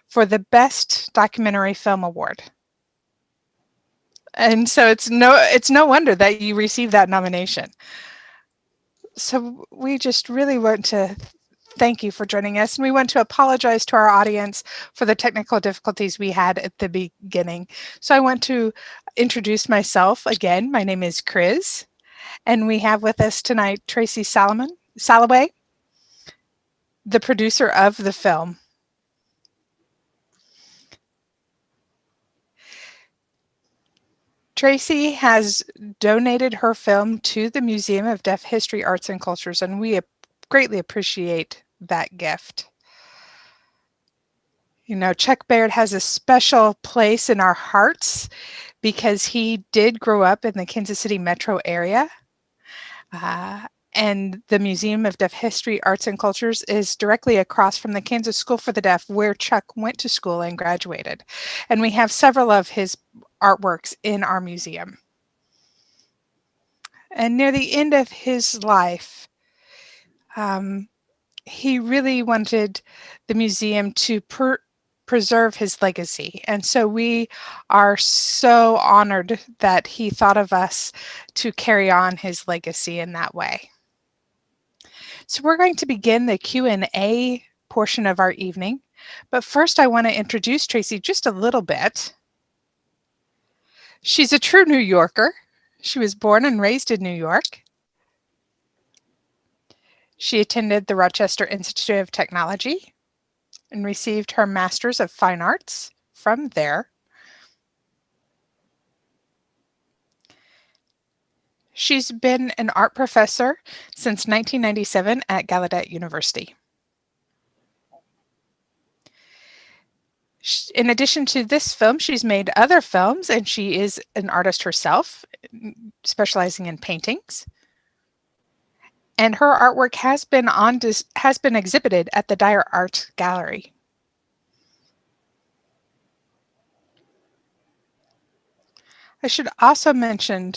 for the Best Documentary Film Award. And so it's no wonder that you received that nomination. So we just really want to thank you for joining us, and we want to apologize to our audience for the technical difficulties we had at the beginning. So I want to introduce myself again. My name is Chris, and we have with us tonight Tracey Salaway, the producer of the film. Tracey has donated her film to the Museum of Deaf History, Arts, and Cultures, and we greatly appreciate that gift. You know, Chuck Baird has a special place in our hearts because he did grow up in the Kansas City metro area. And the Museum of Deaf History, Arts, and Cultures is directly across from the Kansas School for the Deaf, where Chuck went to school and graduated. And we have several of his artworks in our museum. And near the end of his life, he really wanted the museum to preserve his legacy. And so we are so honored that he thought of us to carry on his legacy in that way. So we're going to begin the Q&A portion of our evening. But first, I want to introduce Tracey just a little bit. She's a true New Yorker. She was born and raised in New York. She attended the Rochester Institute of Technology and received her Master's of Fine Arts from there. She's been an art professor since 1997 at Gallaudet University. In addition to this film, she's made other films, and she is an artist herself, specializing in paintings. And her artwork has been exhibited at the Dyer Art Gallery. I should also mention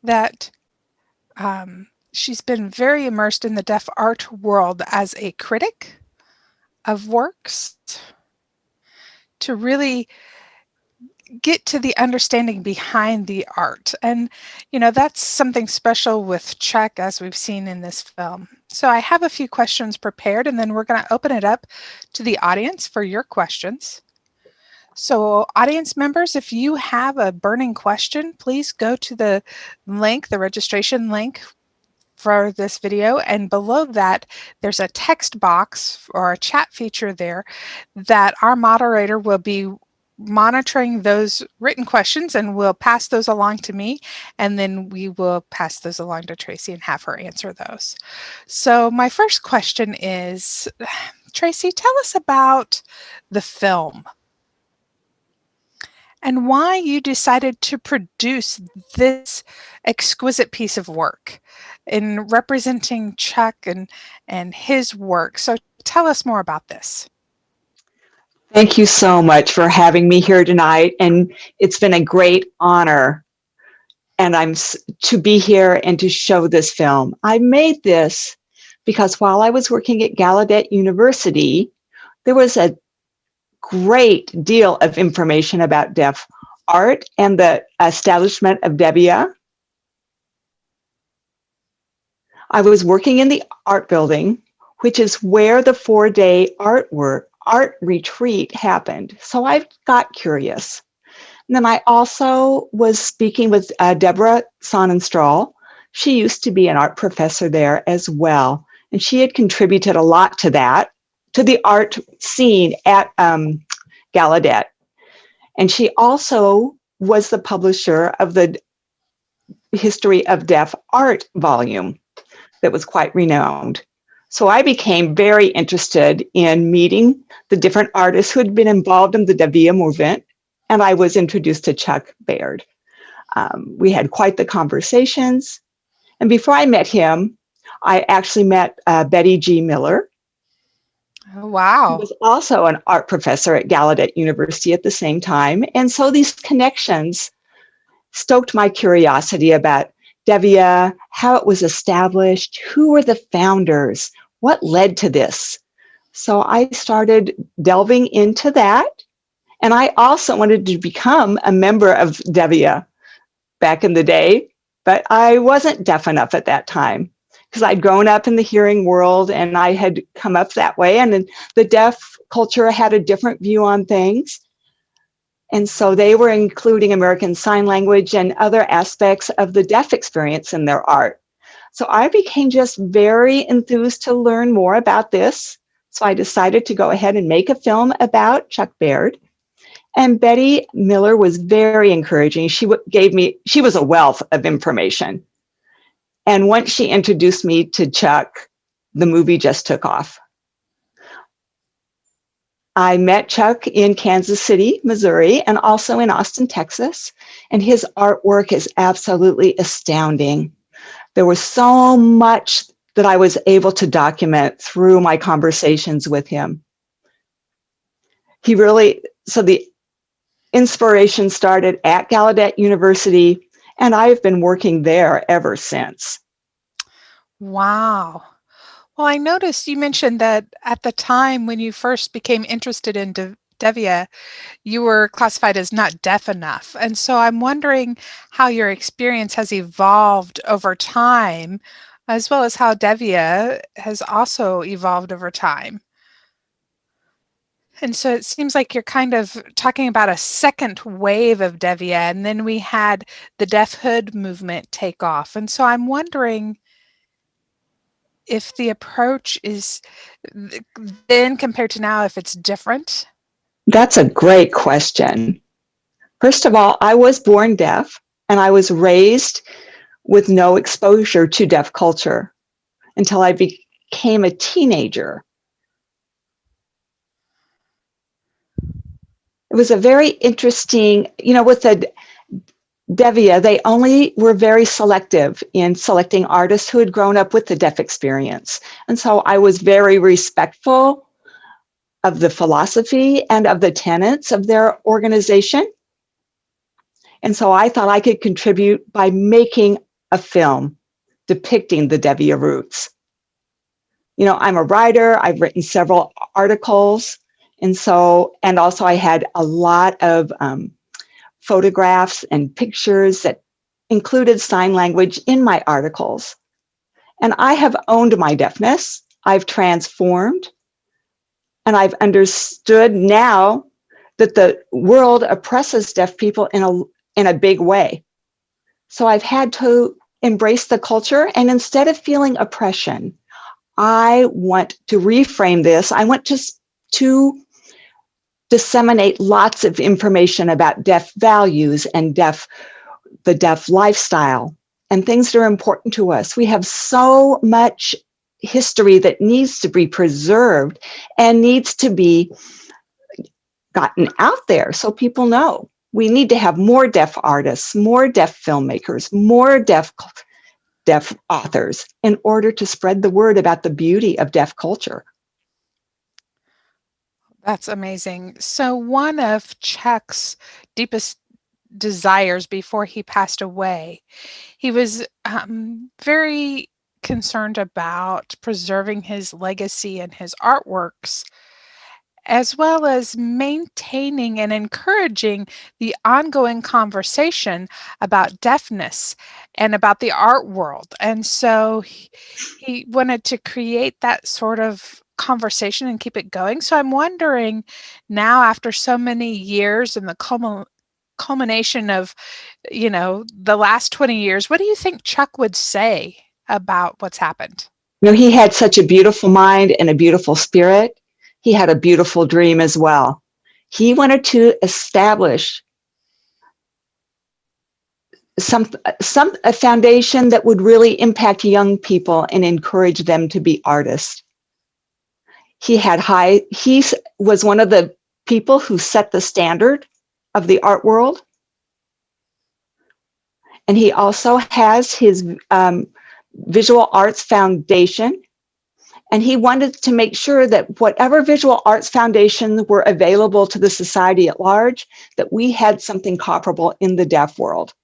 that she's been very immersed in the deaf art world as a critic of works to really get to the understanding behind the art. And, you know, that's something special with Chuck, as we've seen in this film. So I have a few questions prepared, and then we're going to open it up to the audience for your questions. So audience members, if you have a burning question, please go to the link, the registration link for this video, and below that there's a text box or a chat feature there that our moderator will be monitoring those written questions, and will pass those along to me, and then we will pass those along to Tracey and have her answer those. So my first question is, Tracey, tell us about the film and why you decided to produce this exquisite piece of work in representing Chuck and his work. So tell us more about this. Thank you so much for having me here tonight. And it's been a great honor to be here and to show this film. I made this because while I was working at Gallaudet University, there was a great deal of information about deaf art and the establishment of DEBIA. I was working in the art building, which is where the 4-day art retreat happened. So I got curious. And then I also was speaking with Deborah Sonnenstrahl. She used to be an art professor there as well. And she had contributed a lot to that, to the art scene at Gallaudet. And she also was the publisher of the History of Deaf Art volume that was quite renowned. So I became very interested in meeting the different artists who had been involved in the Devia movement, and I was introduced to Chuck Baird. We had quite the conversations, and before I met him, I actually met Betty G. Miller, Oh, who wow. was also an art professor at Gallaudet University at the same time. And so these connections stoked my curiosity about Devia, how it was established, who were the founders, what led to this. So I started delving into that. And I also wanted to become a member of Devia back in the day, but I wasn't deaf enough at that time because I'd grown up in the hearing world and I had come up that way. And the deaf culture had a different view on things. And so they were including American Sign Language and other aspects of the deaf experience in their art. So I became just very enthused to learn more about this. So I decided to go ahead and make a film about Chuck Baird. And Betty Miller was very encouraging. She was a wealth of information. And once she introduced me to Chuck, the movie just took off. I met Chuck in Kansas City, Missouri, and also in Austin, Texas, and his artwork is absolutely astounding. There was so much that I was able to document through my conversations with him. So the inspiration started at Gallaudet University, and I've been working there ever since. Wow. Well, I noticed you mentioned that at the time when you first became interested in Devia, you were classified as not deaf enough. And so I'm wondering how your experience has evolved over time, as well as how Devia has also evolved over time. And so it seems like you're kind of talking about a second wave of Devia, and then we had the deafhood movement take off. And so I'm wondering if the approach is then compared to now, if it's different. That's a great question. First of all, I was born deaf, and I was raised with no exposure to deaf culture until I became a teenager. It was a very interesting, with the Devia, they only were very selective in selecting artists who had grown up with the deaf experience. And so I was very respectful of the philosophy and of the tenets of their organization. And so I thought I could contribute by making a film depicting the Devia roots. I'm a writer, I've written several articles. And also I had a lot of photographs and pictures that included sign language in my articles. And I have owned my deafness. I've transformed, and I've understood now that the world oppresses deaf people in a big way. So I've had to embrace the culture, and instead of feeling oppression, I want to reframe this. I want to disseminate lots of information about deaf values and the deaf lifestyle and things that are important to us. We have so much history that needs to be preserved and needs to be gotten out there so people know. We need to have more deaf artists, more deaf filmmakers, more deaf authors in order to spread the word about the beauty of deaf culture. That's amazing. So one of Chuck's deepest desires before he passed away, he was very concerned about preserving his legacy and his artworks, as well as maintaining and encouraging the ongoing conversation about deafness and about the art world. And so he wanted to create that sort of conversation and keep it going. So I'm wondering now, after so many years and the culmination of, the last 20 years, what do you think Chuck would say about what's happened? He had such a beautiful mind and a beautiful spirit. He had a beautiful dream as well. He wanted to establish a foundation that would really impact young people and encourage them to be artists. He was one of the people who set the standard of the art world. And he also has his Visual Arts Foundation. And he wanted to make sure that whatever visual arts foundations were available to the society at large, that we had something comparable in the deaf world.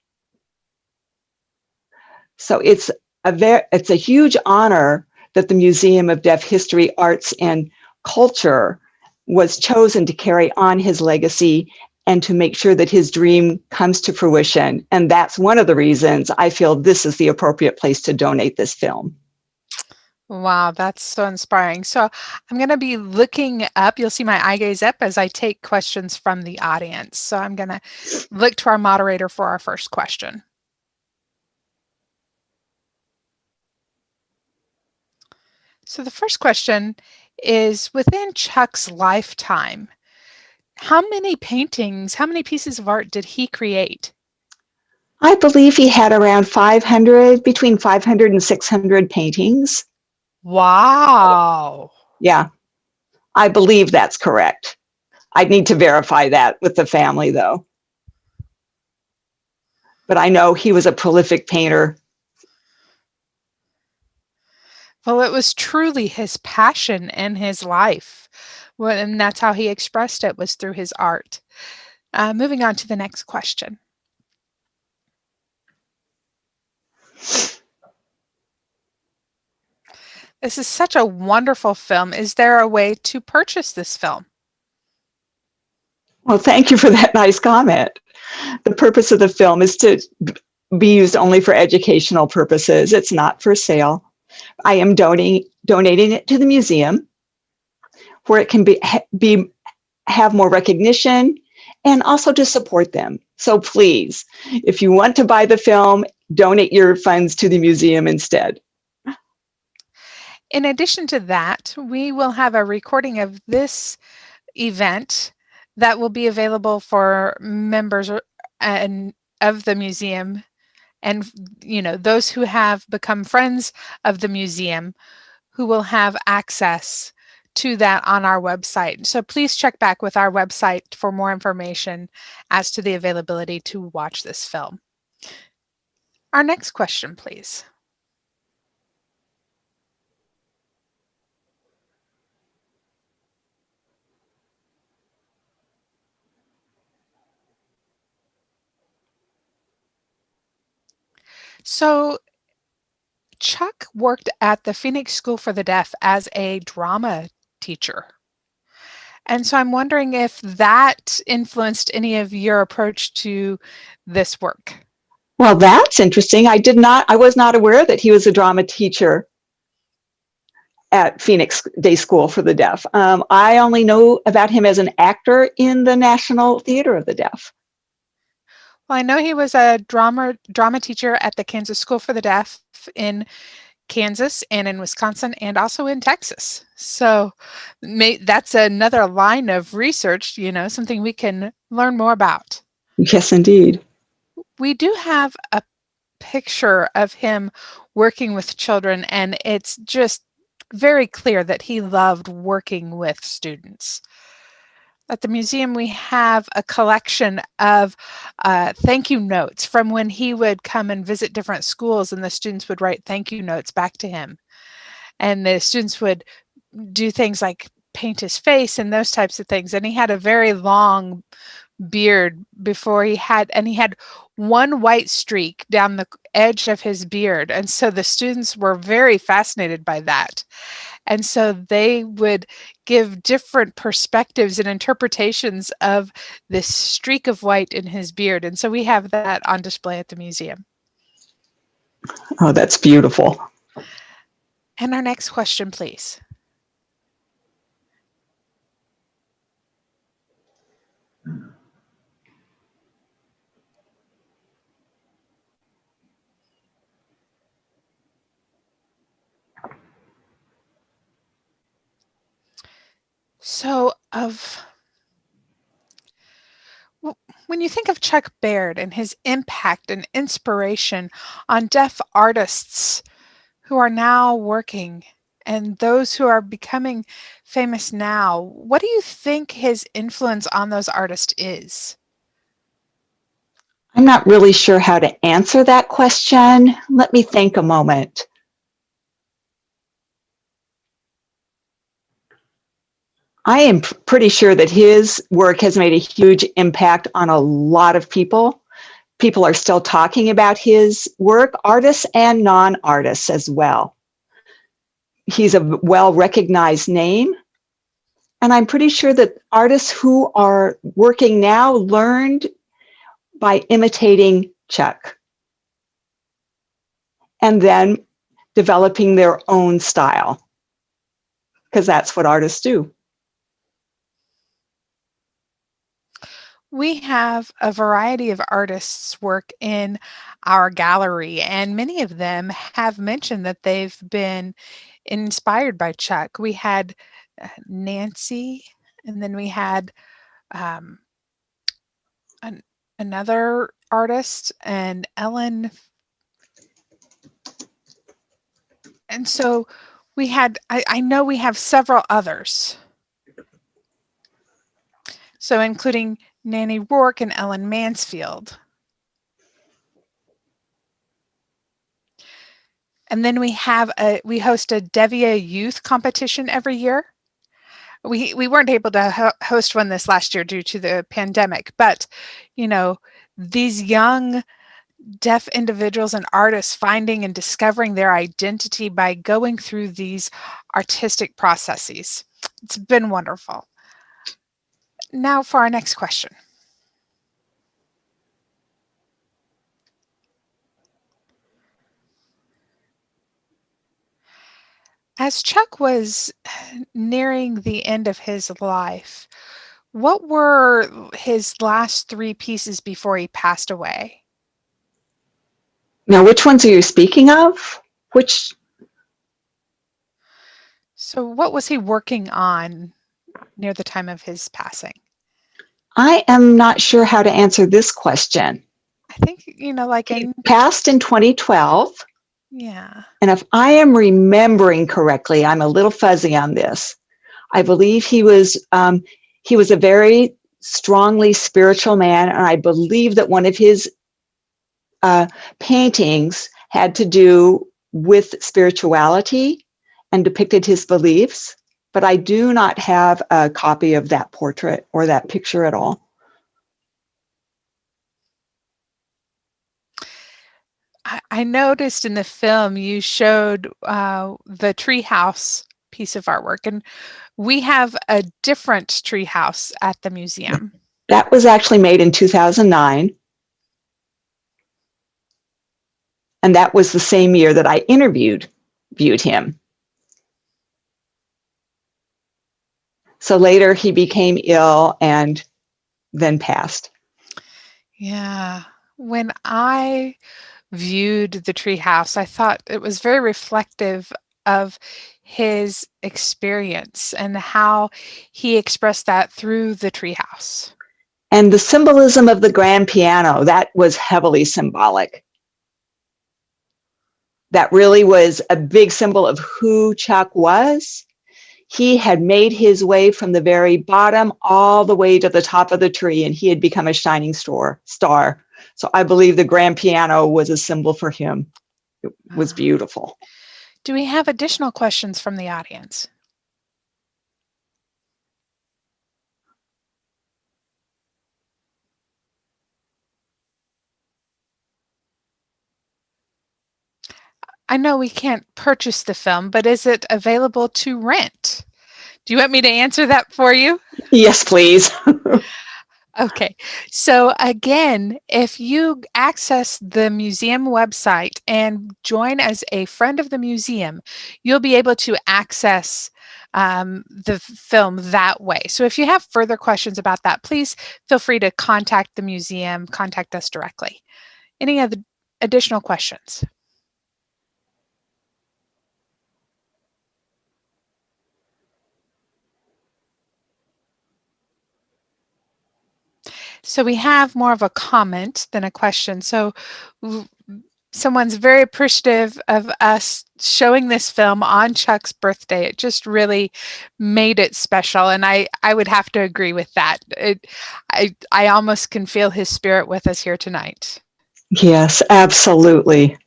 So it's a huge honor that the Museum of Deaf History, Arts, and Culture was chosen to carry on his legacy and to make sure that his dream comes to fruition. And that's one of the reasons I feel this is the appropriate place to donate this film. Wow, that's so inspiring. So I'm going to be looking up. You'll see my eye gaze up as I take questions from the audience. So I'm going to look to our moderator for our first question. So the first question is, within Chuck's lifetime, how many paintings, how many pieces of art did he create? I believe he had around between 500 and 600 paintings. Wow. Yeah, I believe that's correct. I'd need to verify that with the family, though. But I know he was a prolific painter. Well, it was truly his passion and his life. Well, and that's how he expressed it, was through his art. Moving on to the next question. This is such a wonderful film. Is there a way to purchase this film? Well, thank you for that nice comment. The purpose of the film is to be used only for educational purposes. It's not for sale. I am donating it to the museum where it can have more recognition and also to support them. So please, if you want to buy the film, donate your funds to the museum instead. In addition to that, we will have a recording of this event that will be available for members of the museum, and those who have become friends of the museum, who will have access to that on our website. So please check back with our website for more information as to the availability to watch this film. Our next question, please. So Chuck worked at the Phoenix School for the Deaf as a drama teacher. And so I'm wondering if that influenced any of your approach to this work. Well, that's interesting. I was not aware that he was a drama teacher at Phoenix Day School for the Deaf. I only know about him as an actor in the National Theater of the Deaf. Well, I know he was a drama teacher at the Kansas School for the Deaf in Kansas and in Wisconsin and also in Texas. So that's another line of research, something we can learn more about. Yes, indeed. We do have a picture of him working with children, and it's just very clear that he loved working with students. At the museum, we have a collection of thank you notes from when he would come and visit different schools, and the students would write thank you notes back to him. And the students would do things like paint his face and those types of things. And he had a very long beard he had one white streak down the edge of his beard. And so the students were very fascinated by that. And so they would give different perspectives and interpretations of this streak of white in his beard. And so we have that on display at the museum. Oh, that's beautiful. And our next question, please. So when you think of Chuck Baird and his impact and inspiration on deaf artists who are now working and those who are becoming famous now, what do you think his influence on those artists is? I'm not really sure how to answer that question. Let me think a moment. I am pretty sure that his work has made a huge impact on a lot of people. People are still talking about his work, artists and non-artists as well. He's a well-recognized name. And I'm pretty sure that artists who are working now learned by imitating Chuck and then developing their own style, because that's what artists do. We have a variety of artists' work in our gallery, and many of them have mentioned that they've been inspired by Chuck. We had Nancy, and then we had um, an, another artist, and Ellen. And so we had, I know we have several others. So including Nanny Rourke and Ellen Mansfield. And then we host a Devia Youth competition every year. We weren't able to host one this last year due to the pandemic, but you know, these young deaf individuals and artists finding and discovering their identity by going through these artistic processes. It's been wonderful. Now for our next question. As Chuck was nearing the end of his life, what were his last three pieces before he passed away? Now, which ones are you speaking of? So what was he working on near the time of his passing? I am not sure how to answer this question. I think, like He passed in 2012. Yeah. And if I am remembering correctly, I'm a little fuzzy on this. I believe he was a very strongly spiritual man, and I believe that one of his paintings had to do with spirituality and depicted his beliefs. But I do not have a copy of that portrait or that picture at all. I noticed in the film you showed the treehouse piece of artwork, and we have a different treehouse at the museum. That was actually made in 2009. And that was the same year that I viewed him. So later he became ill and then passed. Yeah. When I viewed the treehouse, I thought it was very reflective of his experience and how he expressed that through the treehouse. And the symbolism of the grand piano, that was heavily symbolic. That really was a big symbol of who Chuck was. He had made his way from the very bottom all the way to the top of the tree, and he had become a shining star. So I believe the grand piano was a symbol for him. It was beautiful. Do we have additional questions from the audience? I know we can't purchase the film, but is it available to rent? Do you want me to answer that for you? Yes, please. Okay, so again, if you access the museum website and join as a friend of the museum, you'll be able to access the film that way. So if you have further questions about that, please feel free to contact the museum, contact us directly. Any other additional questions? So we have more of a comment than a question. So someone's very appreciative of us showing this film on Chuck's birthday. It just really made it special. And I would have to agree with that. I almost can feel his spirit with us here tonight. Yes, absolutely.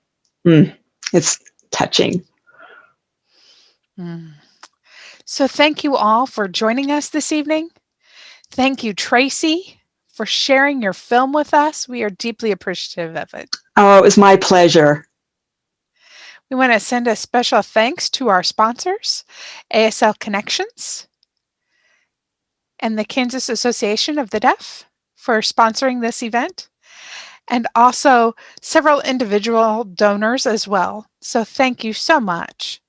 It's touching. So thank you all for joining us this evening. Thank you, Tracey, for sharing your film with us. We are deeply appreciative of it. Oh, it was my pleasure. We want to send a special thanks to our sponsors, ASL Connections and the Kansas Association of the Deaf for sponsoring this event, and also several individual donors as well. So thank you so much.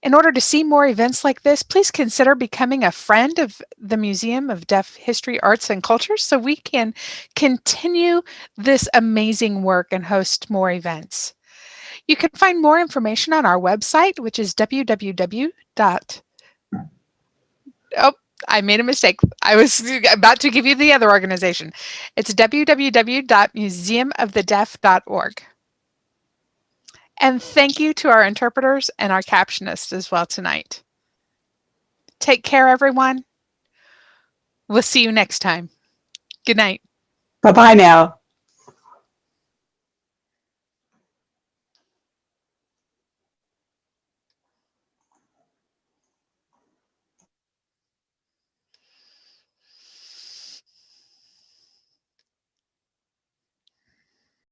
In order to see more events like this, please consider becoming a friend of the Museum of Deaf History, Arts, and Culture so we can continue this amazing work and host more events. You can find more information on our website, which is I made a mistake. I was about to give you the other organization. It's www.museumofthedeaf.org. And thank you to our interpreters and our captionists as well tonight. Take care, everyone. We'll see you next time. Good night. Bye-bye now.